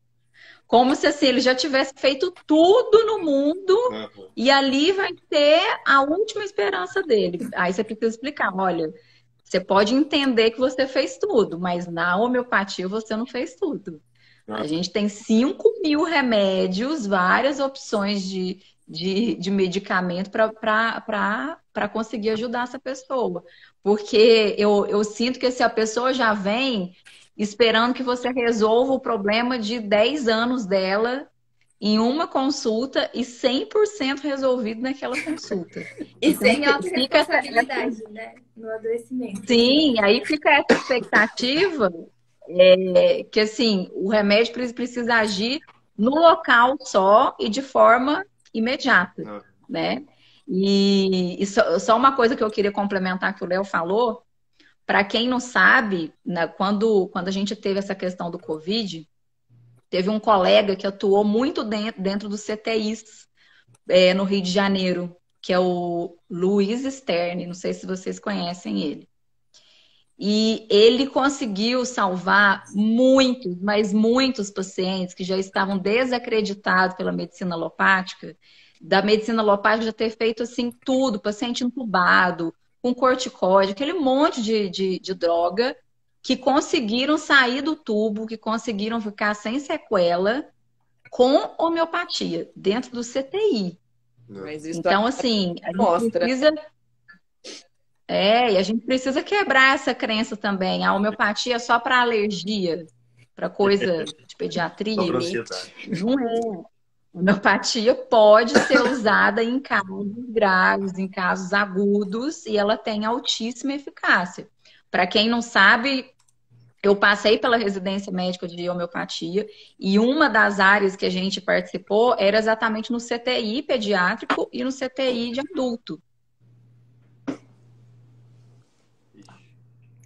como se assim, ele já tivesse feito tudo no mundo Uhum. e ali vai ter a última esperança dele. Aí você precisa explicar, olha, você pode entender que você fez tudo, mas na homeopatia você não fez tudo. A gente tem 5.000 remédios, várias opções de medicamento para conseguir ajudar essa pessoa. Porque eu sinto que se a pessoa já vem esperando que você resolva o problema de 10 anos dela em uma consulta e 100% resolvido naquela consulta. E Então, sem fica autorresponsabilidade, né? No adoecimento. sim, aí fica essa expectativa que assim, o remédio precisa agir no local só e de forma imediata, Uhum. né? E só uma coisa que eu queria complementar que o Léo falou, para quem não sabe, né, quando a gente teve essa questão do Covid, teve um colega que atuou muito dentro dos CTIs no Rio de Janeiro, que é o Luiz Stern, não sei se vocês conhecem ele. E ele conseguiu salvar muitos, mas muitos pacientes que já estavam desacreditados pela medicina alopática, da medicina alopática já ter feito assim tudo, paciente entubado, com corticóide, aquele monte de droga, que conseguiram sair do tubo, que conseguiram ficar sem sequela com homeopatia, dentro do CTI. Mas isso Então, assim, a gente mostra. precisa e a gente precisa quebrar essa crença também. A homeopatia é só para alergia, para coisa de Só pediatria. para ansiedade. Não é. A homeopatia pode ser usada em casos graves, em casos agudos, e ela tem altíssima eficácia. Para quem não sabe, eu passei pela residência médica de homeopatia e uma das áreas que a gente participou era exatamente no CTI pediátrico e no CTI de adulto.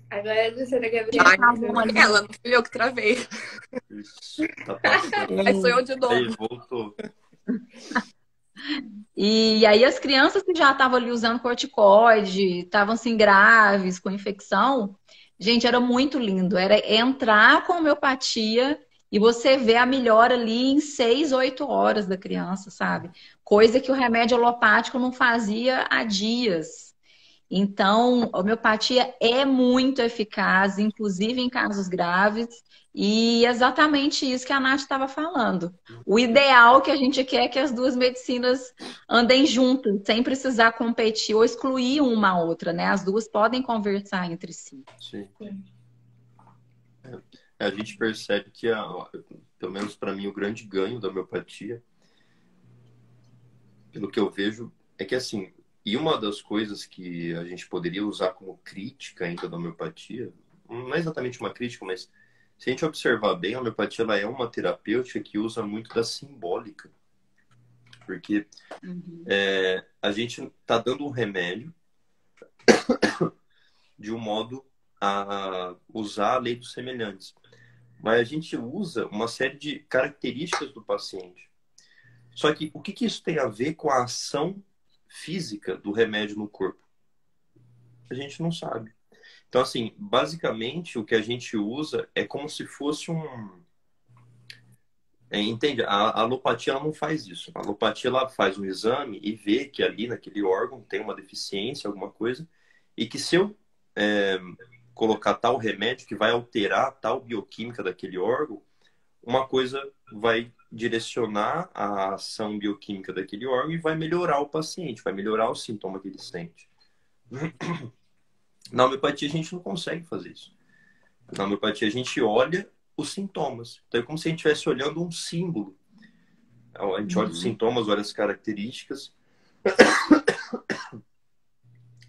Agora é a doutora Gabriela. Ela não fui eu que travei. Isso, tá passando. Aí sou eu de novo. Aí, voltou. E aí as crianças que já estavam ali usando corticoide, estavam assim graves, com infecção, gente, era muito lindo. Era entrar com homeopatia e você ver a melhora ali em 6, 8 horas da criança, sabe? Coisa que o remédio alopático não fazia há dias. Então, a homeopatia é muito eficaz, inclusive em casos graves, e exatamente isso que a Nath estava falando. O ideal que a gente quer é que as duas medicinas andem juntas, sem precisar competir ou excluir uma a outra, né? As duas podem conversar entre si. Sim. A gente percebe que, pelo menos para mim, o grande ganho da homeopatia, pelo que eu vejo, é que assim, e uma das coisas que a gente poderia usar como crítica ainda da homeopatia, não é exatamente uma crítica, mas se a gente observar bem, a homeopatia ela é uma terapêutica que usa muito da simbólica. Porque a gente está dando um remédio de um modo a usar a lei dos semelhantes. Mas a gente usa uma série de características do paciente. Só que o que isso tem a ver com a ação física do remédio no corpo? A gente não sabe. Então, assim, basicamente o que a gente usa é como se fosse entende? A alopatia ela não faz isso. A alopatia ela faz um exame e vê que ali naquele órgão tem uma deficiência, alguma coisa, e que se eu colocar tal remédio que vai alterar tal bioquímica daquele órgão, uma coisa vai direcionar a ação bioquímica daquele órgão e vai melhorar o paciente, vai melhorar o sintoma que ele sente. Na homeopatia a gente não consegue fazer isso. Na homeopatia a gente olha os sintomas. Então é como se a gente estivesse olhando um símbolo. A gente olha os sintomas, olha as características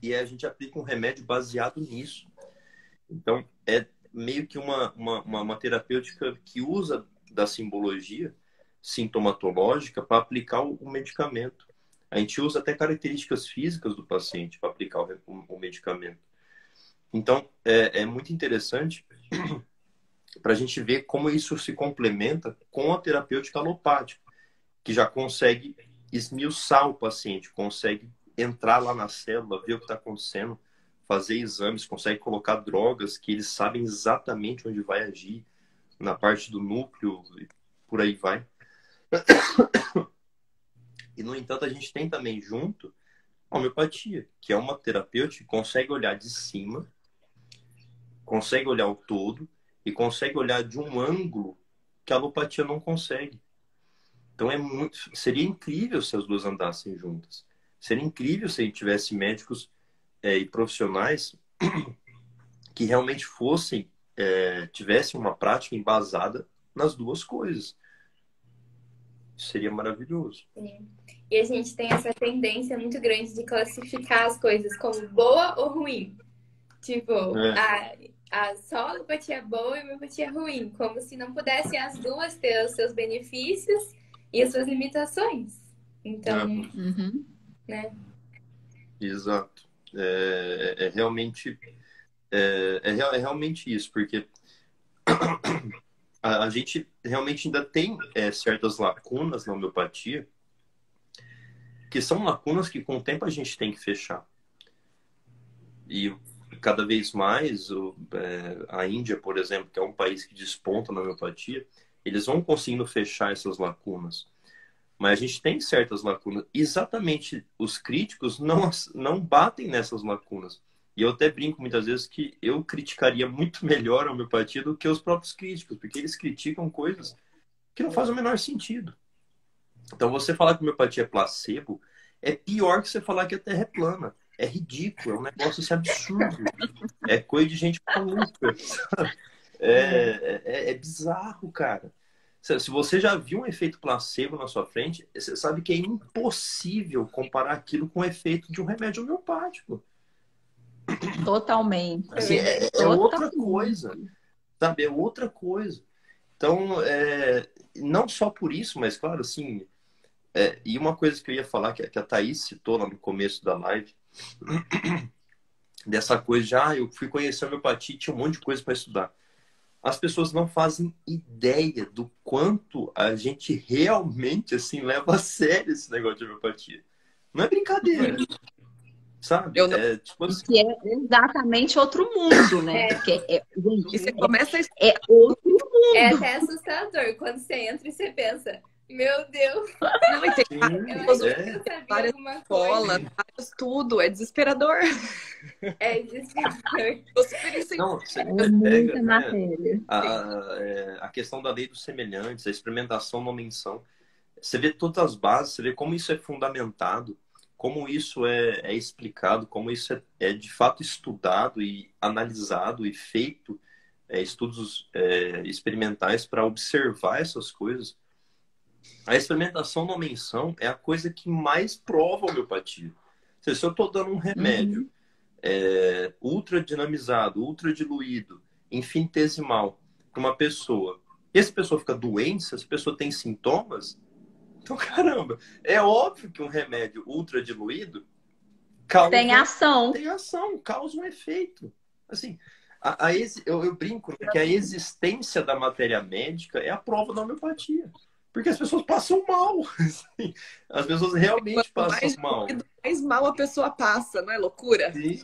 e a gente aplica um remédio baseado nisso. Então é meio que uma terapêutica que usa da simbologia sintomatológica para aplicar o medicamento. A gente usa até características físicas do paciente para aplicar o medicamento. Então, é muito interessante para a gente ver como isso se complementa com a terapêutica alopática, que já consegue esmiuçar o paciente, consegue entrar lá na célula, ver o que está acontecendo, fazer exames, consegue colocar drogas que eles sabem exatamente onde vai agir, na parte do núcleo, por aí vai. E, no entanto, a gente tem também junto a homeopatia, que é uma terapêutica que consegue olhar de cima, consegue olhar o todo e consegue olhar de um ângulo que a alopatia não consegue. Então seria incrível se as duas andassem juntas. Seria incrível se a gente tivesse médicos e profissionais que realmente tivessem uma prática embasada nas duas coisas. Seria maravilhoso. Sim. E a gente tem essa tendência muito grande de classificar as coisas como boa ou ruim. Tipo, só a alopatia é boa e a homeopatia é ruim. Como se não pudessem as duas ter os seus benefícios e as suas limitações. Então, né? Exato. Realmente realmente isso, porque a gente realmente ainda tem certas lacunas na homeopatia, que são lacunas que com o tempo a gente tem que fechar. E cada vez mais a Índia, por exemplo, que é um país que desponta na homeopatia, eles vão conseguindo fechar essas lacunas. Mas a gente tem certas lacunas. Exatamente, os críticos não batem nessas lacunas. E eu até brinco muitas vezes que eu criticaria muito melhor a homeopatia do que os próprios críticos, porque eles criticam coisas que não fazem o menor sentido. Então, você falar que a homeopatia é placebo é pior que você falar que a Terra é plana. É ridículo, é um negócio assim, absurdo. É coisa de gente maluca. É bizarro, cara. Se você já viu um efeito placebo na sua frente, você sabe que é impossível comparar aquilo com o efeito de um remédio homeopático. Totalmente. Assim, é outra coisa, sabe? É outra coisa. Então, não só por isso, mas claro, assim, e uma coisa que eu ia falar, que a Thaís citou lá no começo da live, dessa coisa de, eu fui conhecer a homeopatia e tinha um monte de coisa para estudar. As pessoas não fazem ideia do quanto a gente realmente, assim, leva a sério esse negócio de homeopatia. Não é brincadeira, sabe? Tipo assim, que é exatamente outro mundo, né? Porque E você começa a outro mundo. É até assustador quando você entra e você pensa, meu Deus, não entender. eu achei que eu sabia Várias alguma escolas, coisa. vários tudo, é desesperador. É desesperador. Tô super insegura. não, você Muita pega, né, matéria. a questão da lei dos semelhantes, a experimentação não menção. Você vê todas as bases, você vê como isso é fundamentado, como isso é explicado, como isso é de fato estudado e analisado e feito estudos experimentais para observar essas coisas. A experimentação não menção é a coisa que mais prova a homeopatia. Se eu estou dando um remédio ultra dinamizado, ultra diluído, infinitesimal para uma pessoa, e essa pessoa fica doente, se essa pessoa tem sintomas, então, caramba, é óbvio que um remédio ultra diluído Tem ação. tem ação, causa um efeito. Assim, eu brinco que a existência da matéria médica é a prova da homeopatia. Porque as pessoas passam mal. Assim, as pessoas realmente passam mal. Mais mal a pessoa passa, não é loucura? Sim.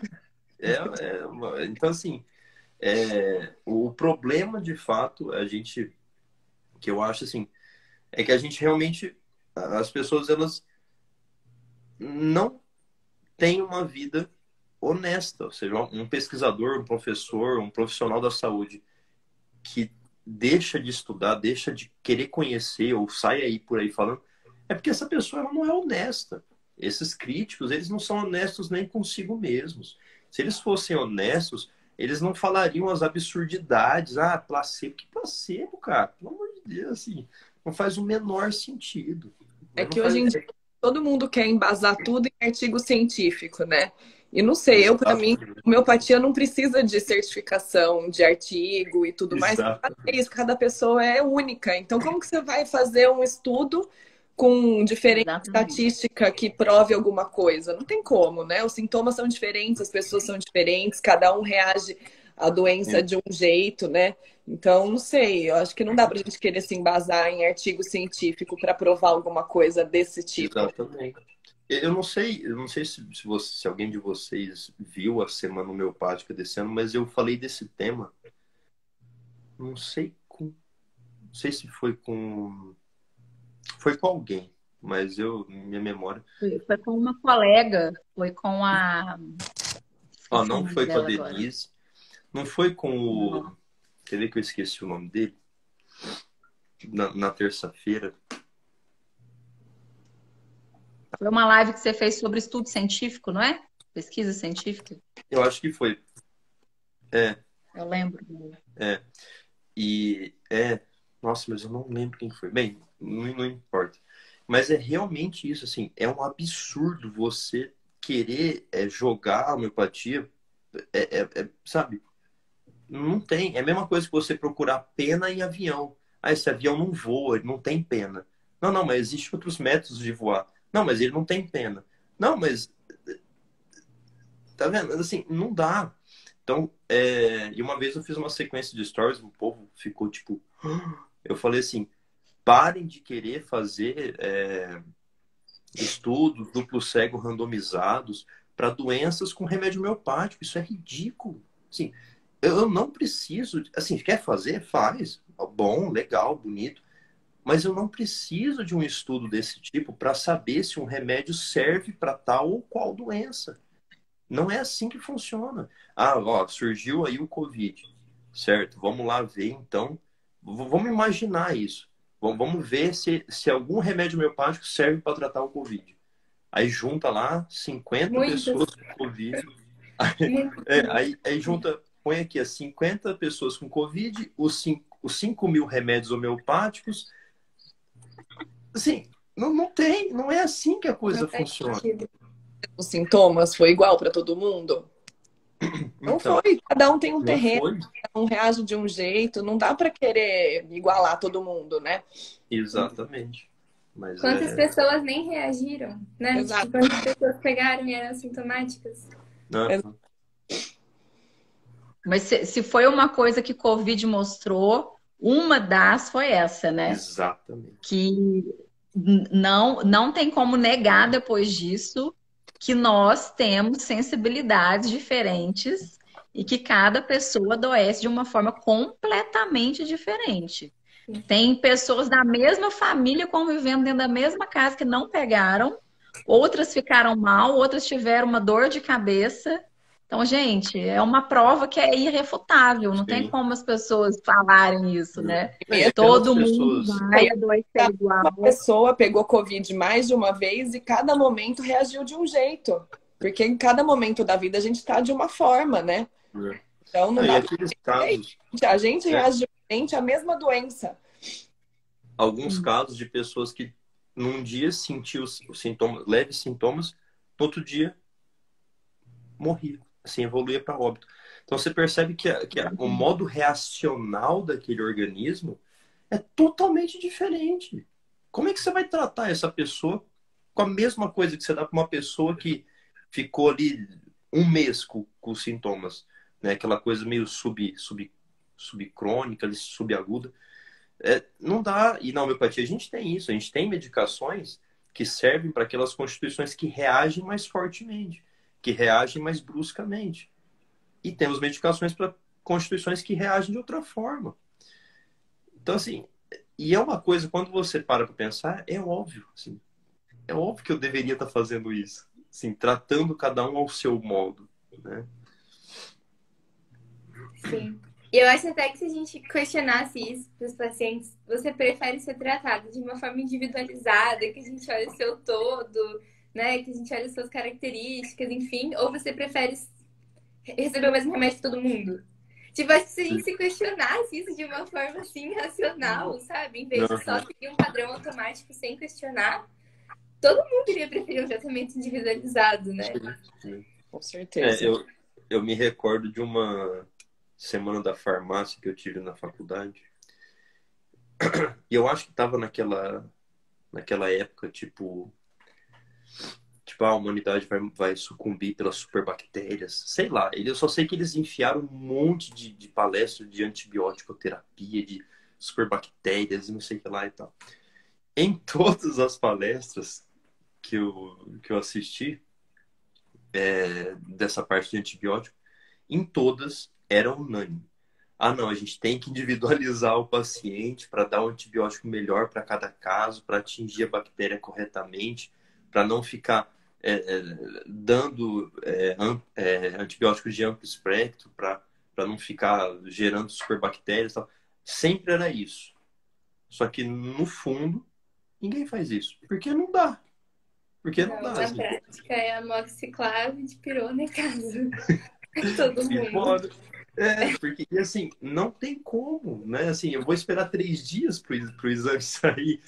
Então, assim, o problema, de fato, que eu acho assim, é que a gente realmente, as pessoas, elas não têm uma vida honesta. Ou seja, um pesquisador, um professor, um profissional da saúde que deixa de estudar, deixa de querer conhecer ou sai aí por aí falando, é porque essa pessoa ela não é honesta. Esses críticos, eles não são honestos nem consigo mesmos. Se eles fossem honestos, eles não falariam as absurdidades. Placebo. Que placebo, cara? Pelo amor de Deus, assim, não faz o menor sentido. É que hoje em dia todo mundo quer embasar tudo em artigo científico, né? E não sei, para mim, homeopatia não precisa de certificação, de artigo e tudo mais. É isso, cada pessoa é única. Então, como que você vai fazer um estudo com diferente estatística que prove alguma coisa? Não tem como, né? Os sintomas são diferentes, as pessoas são diferentes, cada um reage à doença de um jeito, né? Então, não sei, eu acho que não dá pra gente querer se embasar em artigo científico para provar alguma coisa desse tipo. Exatamente. Eu não sei se alguém de vocês viu a Semana Homeopática desse ano, mas eu falei desse tema, não sei com não sei se foi com alguém, mas minha memória. Foi com uma colega, foi com a. Ó, Esqueci o não nome foi com a dela agora. Denise, não foi com o. Não. Quer ver que eu esqueci o nome dele? Na terça-feira. Foi uma live que você fez sobre estudo científico, não é? Pesquisa científica. Eu acho que foi. É, Eu lembro. é. Nossa, mas eu não lembro quem foi. Bem, não importa. Mas é realmente isso, assim, é um absurdo você querer jogar a homeopatia, sabe? Não tem. É a mesma coisa que você procurar pena em avião. Ah, esse avião não voa, ele não tem pena. Não, não, mas existem outros métodos de voar. Não, mas ele não tem pena. Não, mas tá vendo? Assim, não dá. Então, e uma vez eu fiz uma sequência de stories, o povo ficou tipo. Eu falei assim: parem de querer fazer estudos duplo cego randomizados para doenças com remédio homeopático. Isso é ridículo. Assim, eu não preciso. Assim, quer fazer? Faz. Bom, legal, bonito. Mas eu não preciso de um estudo desse tipo para saber se um remédio serve para tal ou qual doença. Não é assim que funciona. Ah, ó, surgiu aí o Covid, certo? Vamos lá ver, então. Vamos imaginar isso. Vamos ver se algum remédio homeopático serve para tratar o Covid. Aí junta lá 50 Muitas, pessoas com Covid. Aí, muitas. aí junta, põe aqui as 50 pessoas com Covid, os 5 mil remédios homeopáticos. Assim, não tem, não é assim que a Não coisa faz funciona. sentido. Os sintomas foi igual para todo mundo? Não Então, foi. Cada um tem um não terreno, foi cada um reage de um jeito. Não dá para querer igualar todo mundo, né? exatamente. Mas Quantas pessoas nem reagiram, né? Tipo, Exato. quantas pessoas pegaram e eram assintomáticas? não, Mas se foi uma coisa que Covid mostrou, uma das foi essa, né? exatamente. Que não tem como negar depois disso que nós temos sensibilidades diferentes e que cada pessoa adoece de uma forma completamente diferente. Tem pessoas da mesma família convivendo dentro da mesma casa que não pegaram, outras ficaram mal, outras tiveram uma dor de cabeça. Então, gente, é uma prova que é irrefutável, não tem Sim. como as pessoas falarem isso, né? E aquelas Todo mundo pessoas. vai adoecer igual. Uma pessoa pegou Covid mais de uma vez e cada momento reagiu de um jeito. Porque em cada momento da vida a gente está de uma forma, né? Então não E dá aqueles casos, pra... A gente né? reage diferente à mesma doença. Alguns casos de pessoas que num dia sentiu os sintomas, leves sintomas, no outro dia morria, assim, evoluía para óbito. Então você percebe que o modo reacional daquele organismo é totalmente diferente. Como é que você vai tratar essa pessoa com a mesma coisa que você dá para uma pessoa que ficou ali um mês com os sintomas, né? Aquela coisa meio subcrônica, subaguda. Não dá. E na homeopatia a gente tem isso. A gente tem medicações que servem para aquelas constituições que reagem mais fortemente, que reagem mais bruscamente. E temos medicações para constituições que reagem de outra forma. Então, assim, e é uma coisa, quando você para pensar, é óbvio. Assim, é óbvio que eu deveria estar fazendo isso. Assim, tratando cada um ao seu modo, né? Sim. E eu acho até que se a gente questionasse isso para os pacientes, você prefere ser tratado de uma forma individualizada, que a gente olha o seu todo, né? Que a gente olha as suas características, enfim, ou você prefere receber o mesmo remédio que todo mundo? Tipo, acho que se a gente se questionasse isso de uma forma assim racional, sabe? Em vez de só seguir um padrão automático sem questionar, todo mundo iria preferir um tratamento individualizado, né? Sim. Com certeza. Eu me recordo de uma semana da farmácia que eu tive na faculdade. E eu acho que estava naquela época, tipo, a humanidade vai sucumbir pelas superbactérias. Sei lá, eu só sei que eles enfiaram um monte de palestra de antibiótico terapia, de superbactérias e não sei o que lá e tal. Em todas as palestras que eu assisti dessa parte de antibiótico, em todas era unânime. ah, não, a gente tem que individualizar o paciente para dar um antibiótico melhor para cada caso, para atingir a bactéria corretamente, para não ficar dando antibióticos de amplo espectro, para não ficar gerando superbactérias e tal. Sempre era isso. Só que, no fundo, ninguém faz isso. Porque não dá. Porque não dá. Na prática é amoxiclave de pirona em casa. Todo E mundo. foda. Porque assim, não tem como, né? Assim, eu vou esperar 3 dias pro exame sair.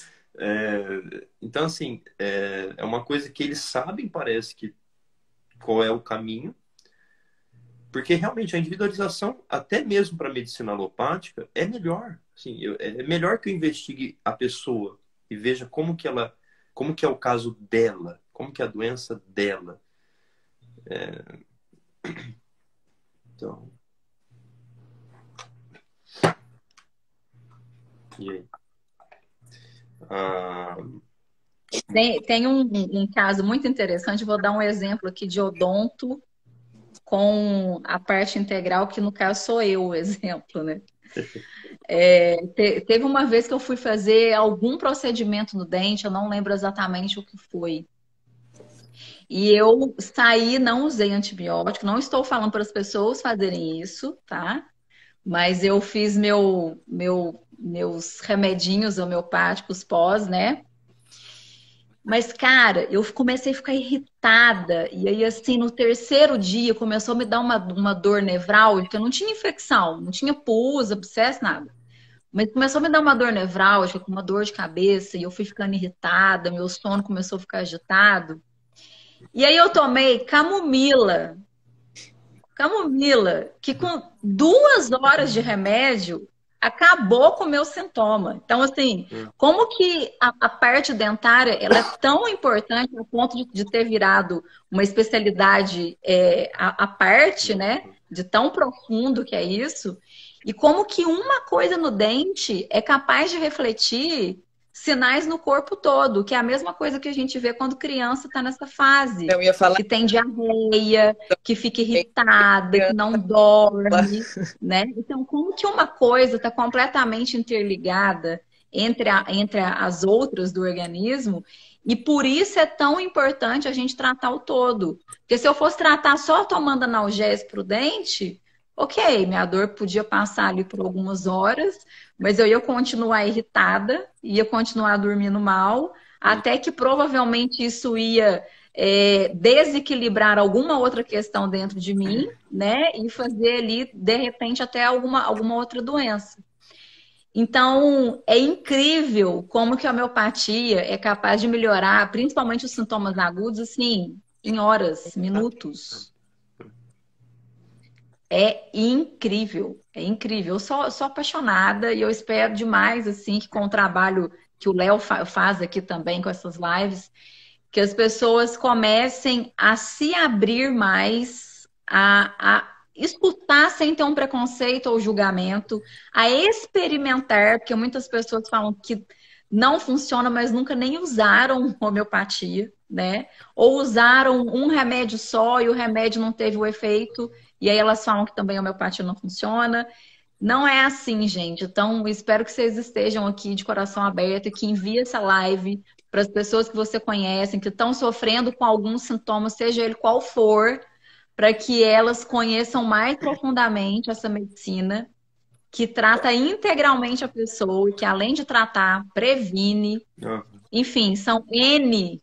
Então, assim, é uma coisa que eles sabem, parece que qual é o caminho. Porque realmente a individualização, até mesmo para medicina alopática, é melhor. Assim, é melhor que eu investigue a pessoa e veja como que é o caso dela, como que é a doença dela. Então, e aí? Tem um caso muito interessante, vou dar um exemplo aqui de odonto com a parte integral, que no caso sou eu o exemplo, né? Teve uma vez que eu fui fazer algum procedimento no dente, eu não lembro exatamente o que foi. E eu saí, não usei antibiótico, não estou falando para as pessoas fazerem isso, tá? Mas eu fiz meus remedinhos homeopáticos pós, né? Mas, cara, eu comecei a ficar irritada. E aí, assim, no terceiro dia, começou a me dar uma dor nevrálgica. Não tinha infecção, não tinha pus, abscesso, nada. Mas começou a me dar uma dor nevrálgica, com uma dor de cabeça. E eu fui ficando irritada, meu sono começou a ficar agitado. E aí eu tomei camomila. Camomila, que com 2 horas de remédio acabou com o meu sintoma. Então, assim, como que a parte dentária ela é tão importante ao ponto de ter virado uma especialidade à parte, né? De tão profundo que é isso. E como que uma coisa no dente é capaz de refletir sinais no corpo todo, que é a mesma coisa que a gente vê quando criança está nessa fase. Eu ia falar Que tem diarreia, que fica irritada, que não dorme, né? Então, como que uma coisa está completamente interligada entre as outras do organismo, e por isso é tão importante a gente tratar o todo. Porque se eu fosse tratar só tomando analgésico para o dente, ok, minha dor podia passar ali por algumas horas, mas eu ia continuar irritada, ia continuar dormindo mal, até que provavelmente isso ia desequilibrar alguma outra questão dentro de mim, né? E fazer ali, de repente, até alguma outra doença. Então, é incrível como que a homeopatia é capaz de melhorar, principalmente os sintomas agudos, assim, em horas, minutos. É incrível, é incrível. Eu sou apaixonada e eu espero demais, assim, que com o trabalho que o Léo faz aqui também com essas lives, que as pessoas comecem a se abrir mais, a escutar sem ter um preconceito ou julgamento, a experimentar, porque muitas pessoas falam que não funciona, mas nunca nem usaram homeopatia, né? Ou usaram um remédio só e o remédio não teve o efeito, e aí elas falam que também a homeopatia não funciona. Não é assim, gente. Então, espero que vocês estejam aqui de coração aberto e que enviem essa live para as pessoas que você conhecem, que estão sofrendo com algum sintoma, seja ele qual for, para que elas conheçam mais profundamente essa medicina que trata integralmente a pessoa e que, além de tratar, previne. Enfim, são N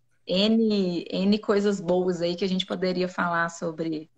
coisas boas aí que a gente poderia falar sobre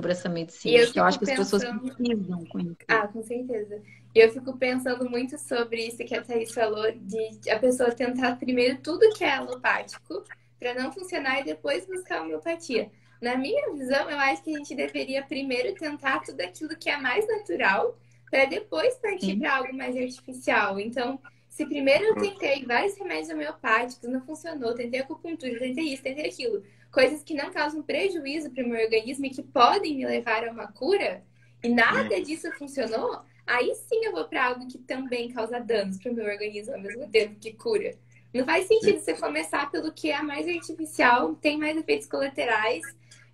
essa medicina. Eu acho que as pessoas precisam conhecer. Ah, com certeza. E eu fico pensando muito sobre isso que a Thaís falou, de a pessoa tentar primeiro tudo que é alopático, para não funcionar, e depois buscar a homeopatia. Na minha visão, eu acho que a gente deveria primeiro tentar tudo aquilo que é mais natural, para depois partir para algo mais artificial. Então, se primeiro eu tentei vários remédios homeopáticos, não funcionou, tentei acupuntura, tentei isso, tentei aquilo, coisas que não causam prejuízo para o meu organismo e que podem me levar a uma cura, e nada disso funcionou, aí sim eu vou para algo que também causa danos para o meu organismo ao mesmo tempo que cura. Não faz sentido você começar pelo que é mais artificial, tem mais efeitos colaterais,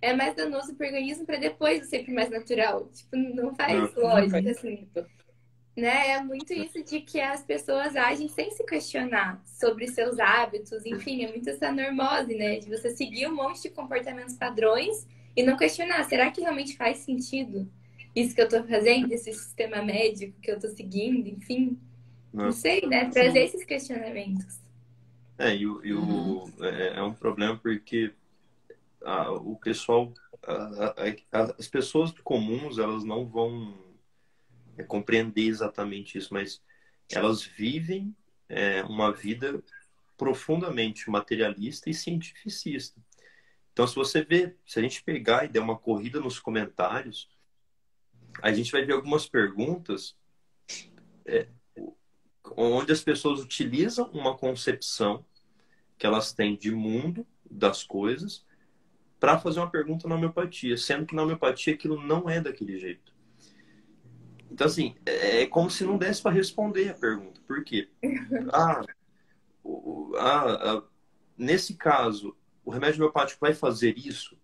é mais danoso para o organismo, para depois você ir para o mais natural. Tipo, não faz lógica, assim. né? É muito isso de que as pessoas agem sem se questionar sobre seus hábitos, enfim, é muito essa normose, né? De você seguir um monte de comportamentos padrões e não questionar, será que realmente faz sentido isso que eu tô fazendo, esse sistema médico que eu tô seguindo, enfim, não Não. sei, né? Trazer esses questionamentos. É um problema porque o pessoal, as pessoas comuns, elas não vão compreender exatamente isso, mas elas vivem uma vida profundamente materialista e cientificista. Então, se a gente pegar e der uma corrida nos comentários, a gente vai ver algumas perguntas onde as pessoas utilizam uma concepção que elas têm de mundo, das coisas, para fazer uma pergunta na homeopatia, sendo que na homeopatia aquilo não é daquele jeito. Então, assim, é como se não desse para responder a pergunta. Por quê? Ah, nesse caso, o remédio homeopático vai fazer isso?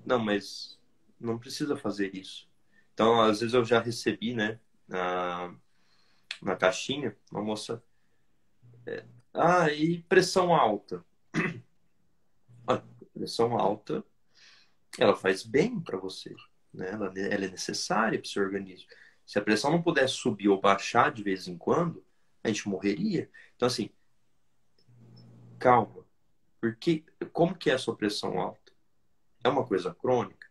Não, mas não precisa fazer isso. Então, às vezes eu já recebi, né, na caixinha, uma moça, e pressão alta? Ah, pressão alta, ela faz bem para você, né? Ela é necessária para o seu organismo. Se a pressão não pudesse subir ou baixar de vez em quando, a gente morreria. Então, assim, calma. Porque, como que é a sua pressão alta? É uma coisa crônica?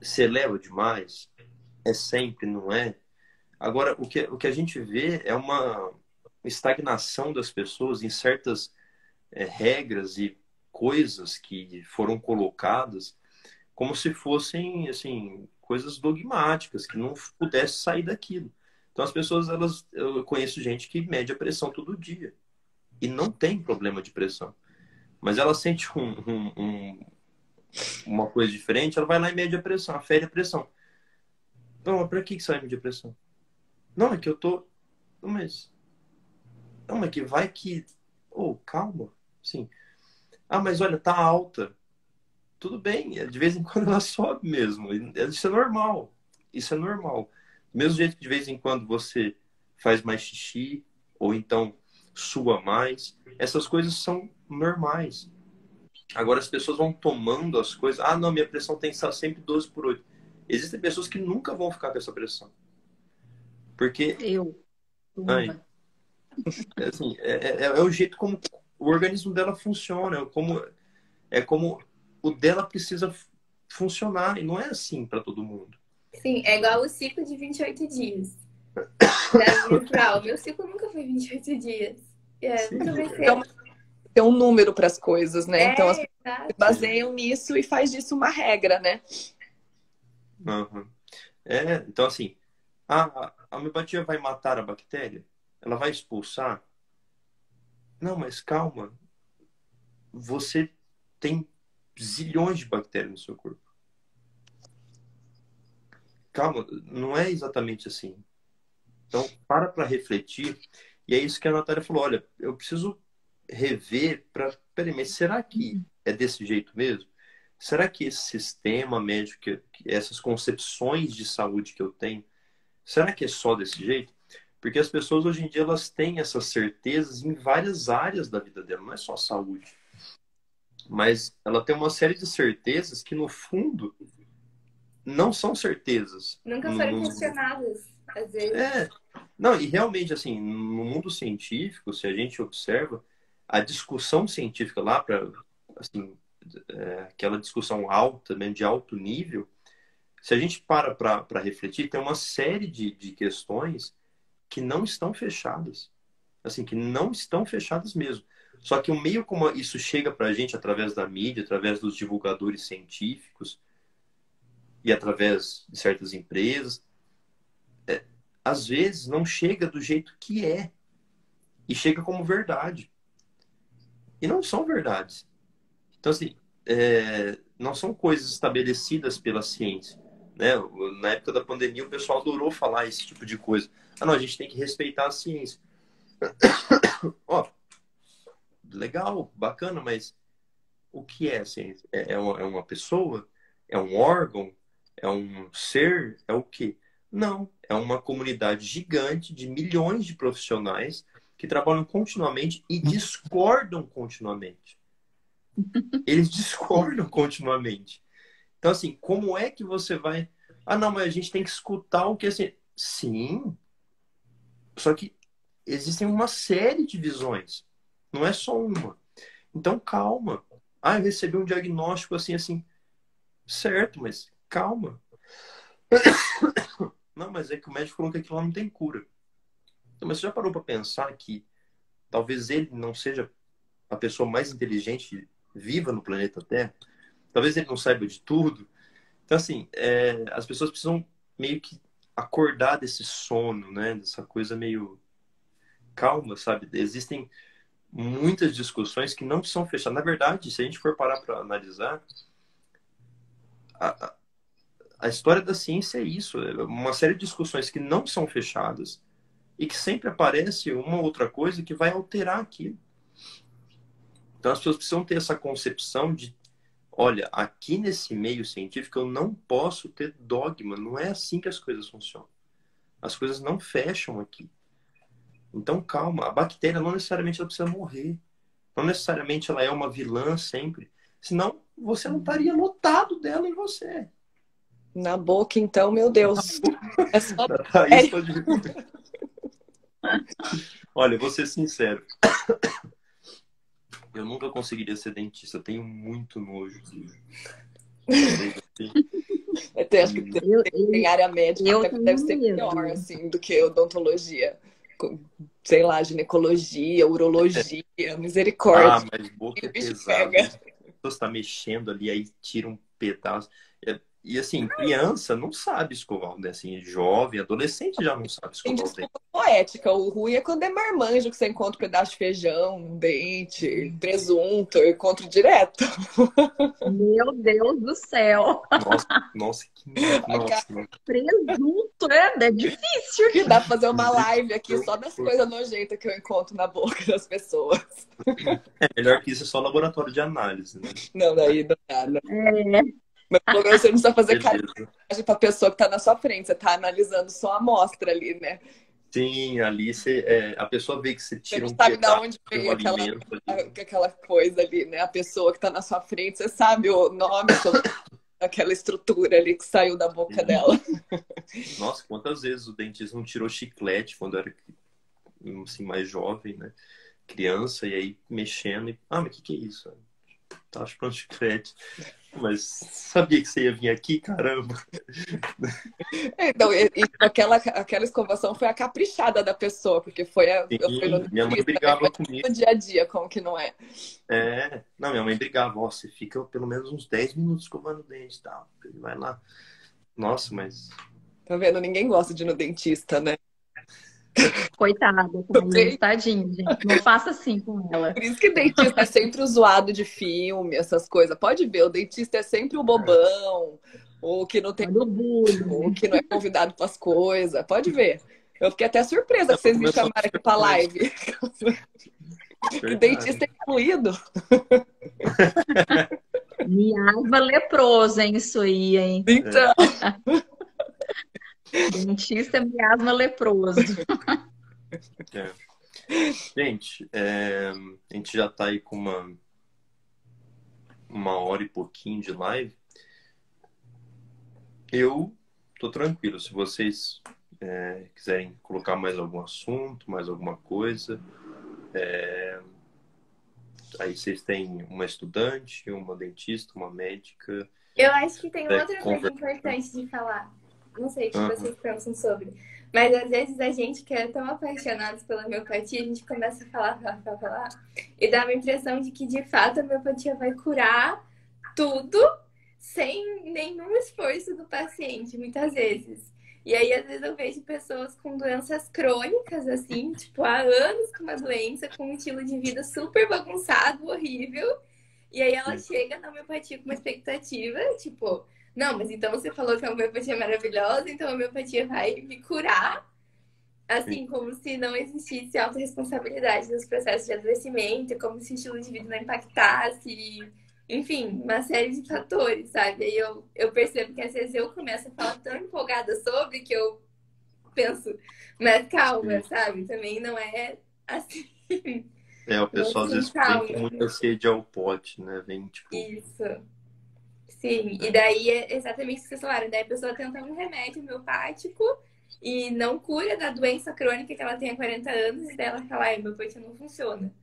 Se eleva demais? É sempre, não é? Agora, o que a gente vê é uma estagnação das pessoas em certas regras e coisas que foram colocadas como se fossem, assim, coisas dogmáticas, que não pudesse sair daquilo. Então, as pessoas, eu conheço gente que mede a pressão todo dia e não tem problema de pressão. Mas ela sente uma coisa diferente, ela vai lá e mede a pressão, afere a pressão. Não, mas pra que você vai medir a pressão? Não, é que eu tô. Não, mas que vai que. Oh, calma. Sim. Mas olha, tá alta. Tudo bem, de vez em quando ela sobe mesmo. Isso é normal. Isso é normal. Do mesmo jeito que de vez em quando você faz mais xixi, ou então sua mais, essas coisas são normais. Agora as pessoas vão tomando as coisas. Não, minha pressão tem que estar sempre 12/8. Existem pessoas que nunca vão ficar com essa pressão. Porque, Eu, ai, uma. assim, é o jeito como o organismo dela funciona, é como o dela precisa funcionar. E não é assim para todo mundo. Sim, é igual o ciclo de 28 dias da menstrual. Meu ciclo nunca foi 28 dias. Nunca vai Sim, ser. Então, tem um número para as coisas, né? Então as pessoas se Exato. sim. baseiam nisso e faz disso uma regra, né? Uhum. Então, assim, a homeopatia vai matar a bactéria? Ela vai expulsar? Não, mas calma. Você tem zilhões de bactérias no seu corpo. Calma, não é exatamente assim. Então, para refletir. E é isso que a Natália falou. Olha, eu preciso rever para... Peraí, mas será que é desse jeito mesmo? Será que esse sistema médico, essas concepções de saúde que eu tenho, será que é só desse jeito? Porque as pessoas hoje em dia elas têm essas certezas em várias áreas da vida dela, não é só saúde. Mas ela tem uma série de certezas que, no fundo, não são certezas. Nunca foram questionadas, às vezes. Não, e realmente, assim, no mundo científico, se a gente observa, a discussão científica lá, assim, aquela discussão alta, né, de alto nível, se a gente para refletir, tem uma série de questões que não estão fechadas. Assim, que não estão fechadas mesmo. Só que o meio como isso chega para a gente através da mídia, através dos divulgadores científicos e através de certas empresas, às vezes não chega do jeito que é e chega como verdade. E não são verdades. Então, assim, não são coisas estabelecidas pela ciência. Né? Na época da pandemia, o pessoal adorou falar esse tipo de coisa. Não, a gente tem que respeitar a ciência. Ó, legal, bacana, mas o que é a ciência? É uma pessoa? É um órgão? É um ser? É o quê? Não, é uma comunidade gigante de milhões de profissionais que trabalham continuamente e discordam continuamente. Eles discordam continuamente. Então, assim, como é que você vai... Ah, não, mas a gente tem que escutar o que assim... Sim, só que existem uma série de visões. Não é só uma. Então, calma. Ah, eu recebi um diagnóstico assim, assim. Certo, mas calma. Não, mas é que o médico falou que aquilo lá não tem cura. Então, mas você já parou para pensar que talvez ele não seja a pessoa mais inteligente viva no planeta Terra? Talvez ele não saiba de tudo. Então, assim, as pessoas precisam meio que acordar desse sono, né? Dessa coisa meio calma, sabe? Existem muitas discussões que não são fechadas. Na verdade, se a gente for parar para analisar, a, a história da ciência é isso. É uma série de discussões que não são fechadas e que sempre aparece uma outra coisa que vai alterar aquilo. Então, as pessoas precisam ter essa concepção de olha, aqui nesse meio científico eu não posso ter dogma. Não é assim que as coisas funcionam. As coisas não fecham aqui. Então, calma. A bactéria não necessariamente ela precisa morrer. Não necessariamente ela é uma vilã sempre. Senão, você não estaria lotado dela em você. Na boca, então, meu Deus. É só... Olha, vou ser sincero. Eu nunca conseguiria ser dentista. Eu tenho muito nojo. Eu acho que tem área médica que deve ser pior, assim, do que odontologia. Sei lá, ginecologia, urologia, misericórdia. Ah, mas boca é pesado. Você está mexendo ali, aí tira um pedaço. E assim, criança não sabe escovar o dente. Assim, jovem, adolescente já não sabe escovar o dente. Poética. O ruim é quando é marmanjo, que você encontra um pedaço de feijão, um dente, presunto, eu encontro direto. Meu Deus do céu. Nossa, que nossa. Presunto é difícil. Que dá pra fazer uma live aqui só das coisas nojentas que eu encontro na boca das pessoas. É melhor que isso, é só laboratório de análise, né? Não, daí não dá, né? Mas pelo menos você não precisa fazer caragem pra pessoa que tá na sua frente, você tá analisando só a amostra ali, né? Sim, ali a pessoa vê que você tira você sabe de onde veio aquela coisa ali, né? A pessoa que tá na sua frente, você sabe o nome, aquela estrutura ali que saiu da boca dela. Nossa, quantas vezes o dentista não tirou chiclete quando era assim, mais jovem, né? Criança, e aí mexendo e... Ah, mas o que é isso? Tava chupando chiclete. Mas sabia que você ia vir aqui, caramba. Então, aquela escovação foi a caprichada da pessoa, porque foi minha mãe brigava comigo. No dia a dia, como que não é? Não, minha mãe brigava. Ó, você fica pelo menos uns 10 minutos escovando o dente e tal. Ele vai lá. Nossa, mas... Tá vendo? Ninguém gosta de ir no dentista, né? Coitada, tadinho, gente. Não faça assim com ela. Por isso que dentista é sempre o zoado de filme, essas coisas. Pode ver, o dentista é sempre o bobão, o que não tem o que não é convidado para as coisas. Pode ver. Eu fiquei até surpresa que vocês me chamaram aqui para live. Que dentista é incluído. Miasma leproso, hein? Isso aí, hein? Então. Dentista miasma leproso. Gente, a gente já tá aí com uma hora e pouquinho de live. Eu tô tranquilo. Se vocês quiserem colocar mais algum assunto, mais alguma coisa, aí vocês têm uma estudante, uma dentista, uma médica. Eu acho que tem outra coisa importante de falar. Não sei o que vocês pensam sobre. Mas às vezes a gente que é tão apaixonados pela homeopatia, a gente começa a falar. E dá uma impressão de que, de fato, a homeopatia vai curar tudo sem nenhum esforço do paciente, muitas vezes. E aí, às vezes, eu vejo pessoas com doenças crônicas, assim, tipo, há anos com uma doença, com um estilo de vida super bagunçado, horrível. E aí ela chega na homeopatia com uma expectativa, tipo... Não, mas então você falou que a homeopatia é maravilhosa, então a homeopatia vai me curar. Assim, como se não existisse autorresponsabilidade nos processos de adoecimento, como se o estilo de vida não impactasse, enfim, uma série de fatores, sabe? Aí eu percebo que às vezes eu começo a falar tão empolgada sobre que eu penso, mas calma, sabe? Também não é assim. O pessoal às Assim, vezes vem com muita sede ao pote, né? Vem tipo. Isso. Sim, e daí é exatamente isso que vocês falaram. Daí a pessoa tenta um remédio homeopático e não cura da doença crônica que ela tem há 40 anos, e daí ela fala, ai, meu peito não funciona.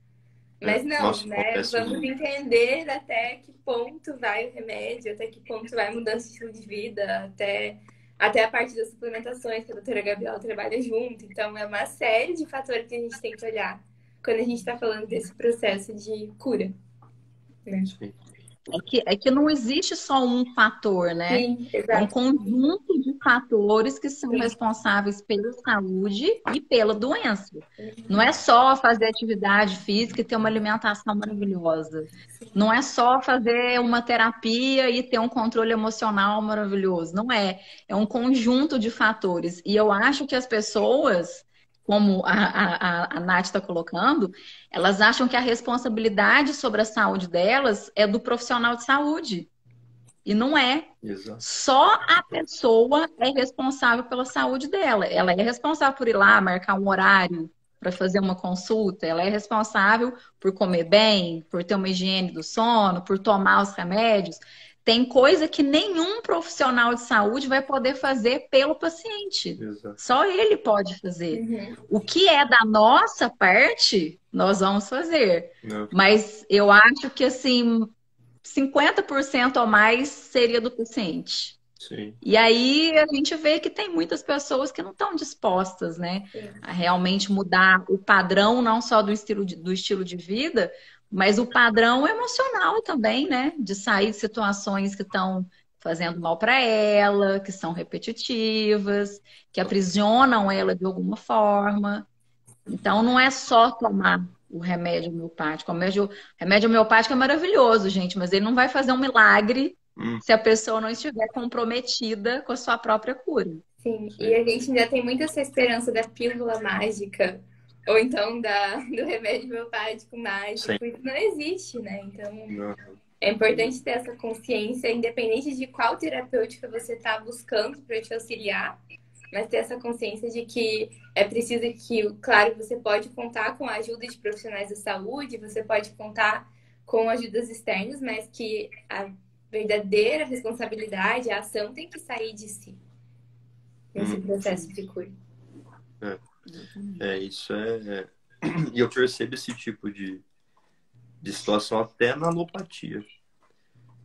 Mas não, Nossa, né? acontece Vamos muito. entender até que ponto vai o remédio, até que ponto vai a mudança de estilo de vida, até a parte das suplementações, que a doutora Gabriela trabalha junto. Então, é uma série de fatores que a gente tem que olhar quando a gente está falando desse processo de cura. Né? Sim. É que não existe só um fator, né? Sim, É um exato. conjunto de fatores que são responsáveis pela saúde e pela doença. Não é só fazer atividade física e ter uma alimentação maravilhosa. Não é só fazer uma terapia e ter um controle emocional maravilhoso. Não é. É um conjunto de fatores. E eu acho que as pessoas, como a Nath está colocando, elas acham que a responsabilidade sobre a saúde delas é do profissional de saúde. E não é. Exato. Só a pessoa é responsável pela saúde dela. Ela é responsável por ir lá, marcar um horário para fazer uma consulta. Ela é responsável por comer bem, por ter uma higiene do sono, por tomar os remédios. Tem coisa que nenhum profissional de saúde vai poder fazer pelo paciente. Exato. Só ele pode fazer. O que é da nossa parte, nós vamos fazer. Não. Mas eu acho que, assim, 50% ou mais seria do paciente. Sim. E aí a gente vê que tem muitas pessoas que não estão dispostas, né, a realmente mudar o padrão, não só do estilo de vida, mas o padrão emocional também, né? De sair de situações que estão fazendo mal para ela, que são repetitivas, que aprisionam ela de alguma forma. Então, não é só tomar o remédio homeopático. O remédio homeopático é maravilhoso, gente, mas ele não vai fazer um milagre se a pessoa não estiver comprometida com a sua própria cura. Sim, e a gente ainda tem muito essa esperança da pílula mágica, ou então do remédio homeopático mágico. Sim. Isso não existe, né? Então, Não. é importante ter essa consciência, independente de qual terapêutica você está buscando para te auxiliar, mas ter essa consciência de que é preciso que, claro, você pode contar com a ajuda de profissionais da saúde, você pode contar com ajudas externas, mas que a verdadeira responsabilidade, a ação tem que sair de si nesse processo de cura. Isso é... E eu percebo esse tipo de situação até na alopatia.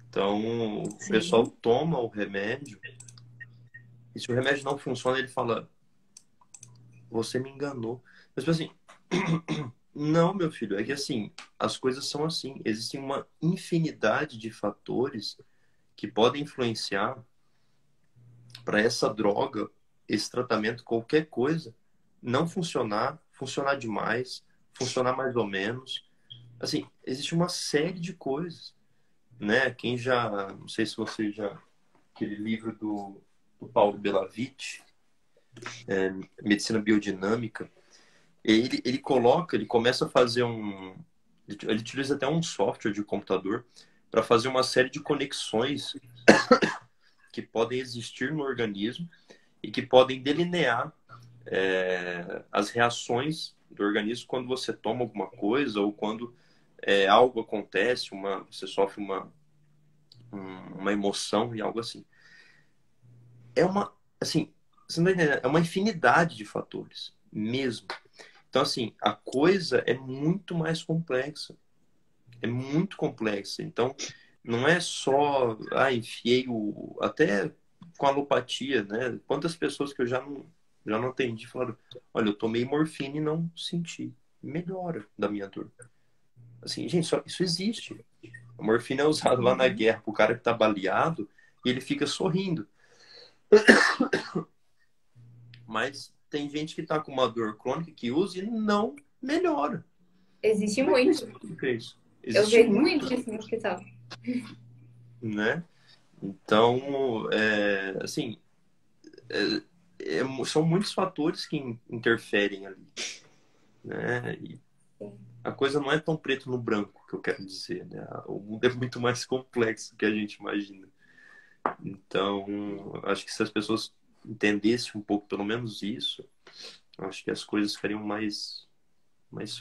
Então, o pessoal toma o remédio e se o remédio não funciona, ele fala, você me enganou. Mas assim, não, meu filho, é que assim, as coisas são assim. Existem uma infinidade de fatores que podem influenciar para essa droga, esse tratamento, qualquer coisa, não funcionar, funcionar demais, funcionar mais ou menos. Assim, existe uma série de coisas, né? Quem já, não sei se você já, aquele livro do Paulo Belavite, Medicina Biodinâmica, ele começa a fazer ele utiliza até um software de computador para fazer uma série de conexões que podem existir no organismo e que podem delinear as reações do organismo quando você toma alguma coisa ou quando algo acontece, você sofre uma emoção e algo assim. Assim, você não tá entendendo? É uma infinidade de fatores, mesmo. Então, assim, a coisa é muito mais complexa. É muito complexa. Então, não é só, enfiei até com alopatia, né? Quantas pessoas que eu já não atendi falaram, olha, eu tomei morfina e não senti. Melhora da minha dor. Assim, gente, isso existe. A morfina é usada lá na guerra pro cara que tá baleado e ele fica sorrindo. Mas tem gente que tá com uma dor crônica que usa e não melhora. Existe muito. Eu vejo muito isso no hospital. Né? Então, assim, são muitos fatores que interferem ali. Né? E a coisa não é tão preto no branco, que eu quero dizer. Né? O mundo é muito mais complexo do que a gente imagina. Então, acho que se as pessoas entendesse um pouco, pelo menos isso, eu acho que as coisas ficariam mais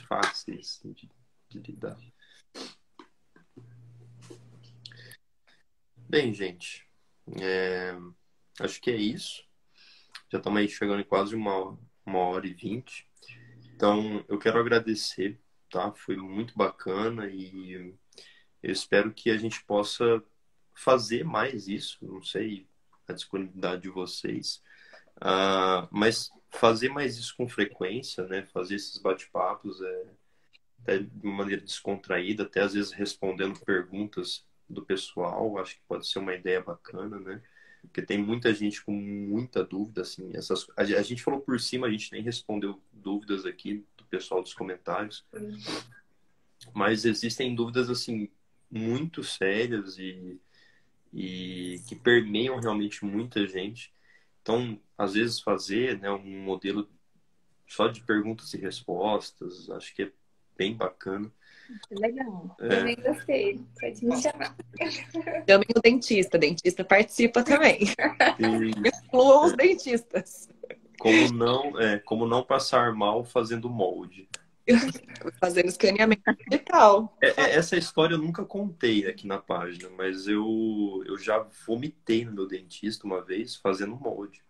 fáceis assim, de lidar. Bem, gente, acho que é isso. Já estamos aí chegando em quase 1h20. Então, eu quero agradecer, tá? Foi muito bacana e eu espero que a gente possa fazer mais isso. Não sei a disponibilidade de vocês, mas fazer mais isso com frequência, né? Fazer esses bate-papos até de uma maneira descontraída, até às vezes respondendo perguntas do pessoal. Acho que pode ser uma ideia bacana, né? Porque tem muita gente com muita dúvida, assim. A gente falou por cima, a gente nem respondeu dúvidas aqui do pessoal dos comentários. Mas existem dúvidas, assim, muito sérias e que permeiam realmente muita gente. Então, às vezes fazer, né, um modelo só de perguntas e respostas, acho que é bem bacana. Legal. Também gostei. Pode me chamar. Chamem o dentista. Dentista participa também. E Incluam os dentistas. como não passar mal fazendo molde. Fazendo escaneamento digital. Essa história eu nunca contei aqui na página, mas eu já vomitei no meu dentista uma vez fazendo molde.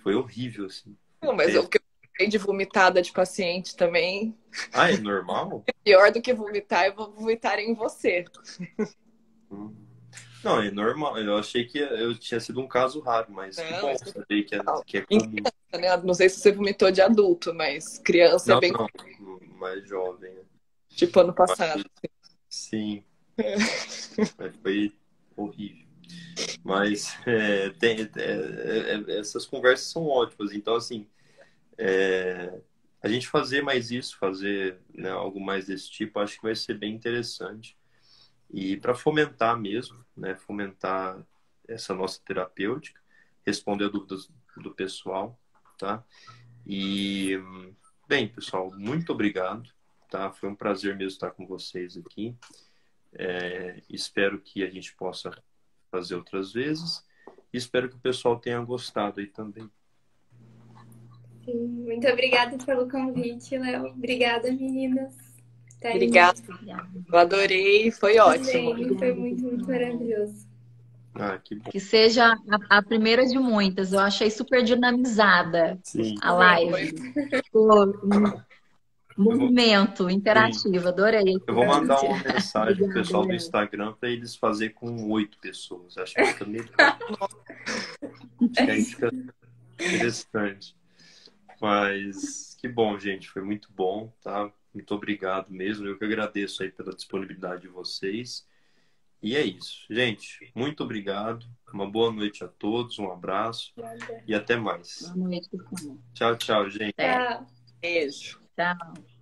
Foi horrível, assim. Não, mas o que eu falei de vomitada de paciente também. Ah, é normal? Pior do que vomitar, eu vou vomitar em você. Não, é normal. Eu achei que eu tinha sido um caso raro, mas que Não, bom isso saber que é Em comum. criança, né? Não sei se você vomitou de adulto, mas criança Não, é bem não, mais jovem, né? tipo ano passado. Sim, mas foi horrível. Mas essas conversas são ótimas. Então, assim, a gente fazer mais isso, fazer, né, algo mais desse tipo, acho que vai ser bem interessante. E para fomentar mesmo, né, fomentar essa nossa terapêutica, responder dúvidas do pessoal, tá? E, bem, pessoal, muito obrigado, tá? Foi um prazer mesmo estar com vocês aqui. Espero que a gente possa fazer outras vezes. E espero que o pessoal tenha gostado aí também. Sim, muito obrigada pelo convite, Léo. Obrigada, meninas. Tá aí. Obrigada. Eu adorei, foi ótimo. Também, foi muito, muito maravilhoso. Que bom. Que seja a primeira de muitas. Eu achei super dinamizada Sim. a live. Movimento interativo, adorei. Eu vou mandar uma mensagem pro pessoal do Instagram para eles fazerem com 8 pessoas. Acho que fica melhor. Acho que aí fica interessante. Mas que bom, gente. Foi muito bom, tá? Muito obrigado mesmo. Eu que agradeço aí pela disponibilidade de vocês. E é isso. Gente, muito obrigado. Uma boa noite a todos. Um abraço. E até mais. Boa noite, pessoal. Tchau, tchau, gente. Tchau. Beijo. Tchau.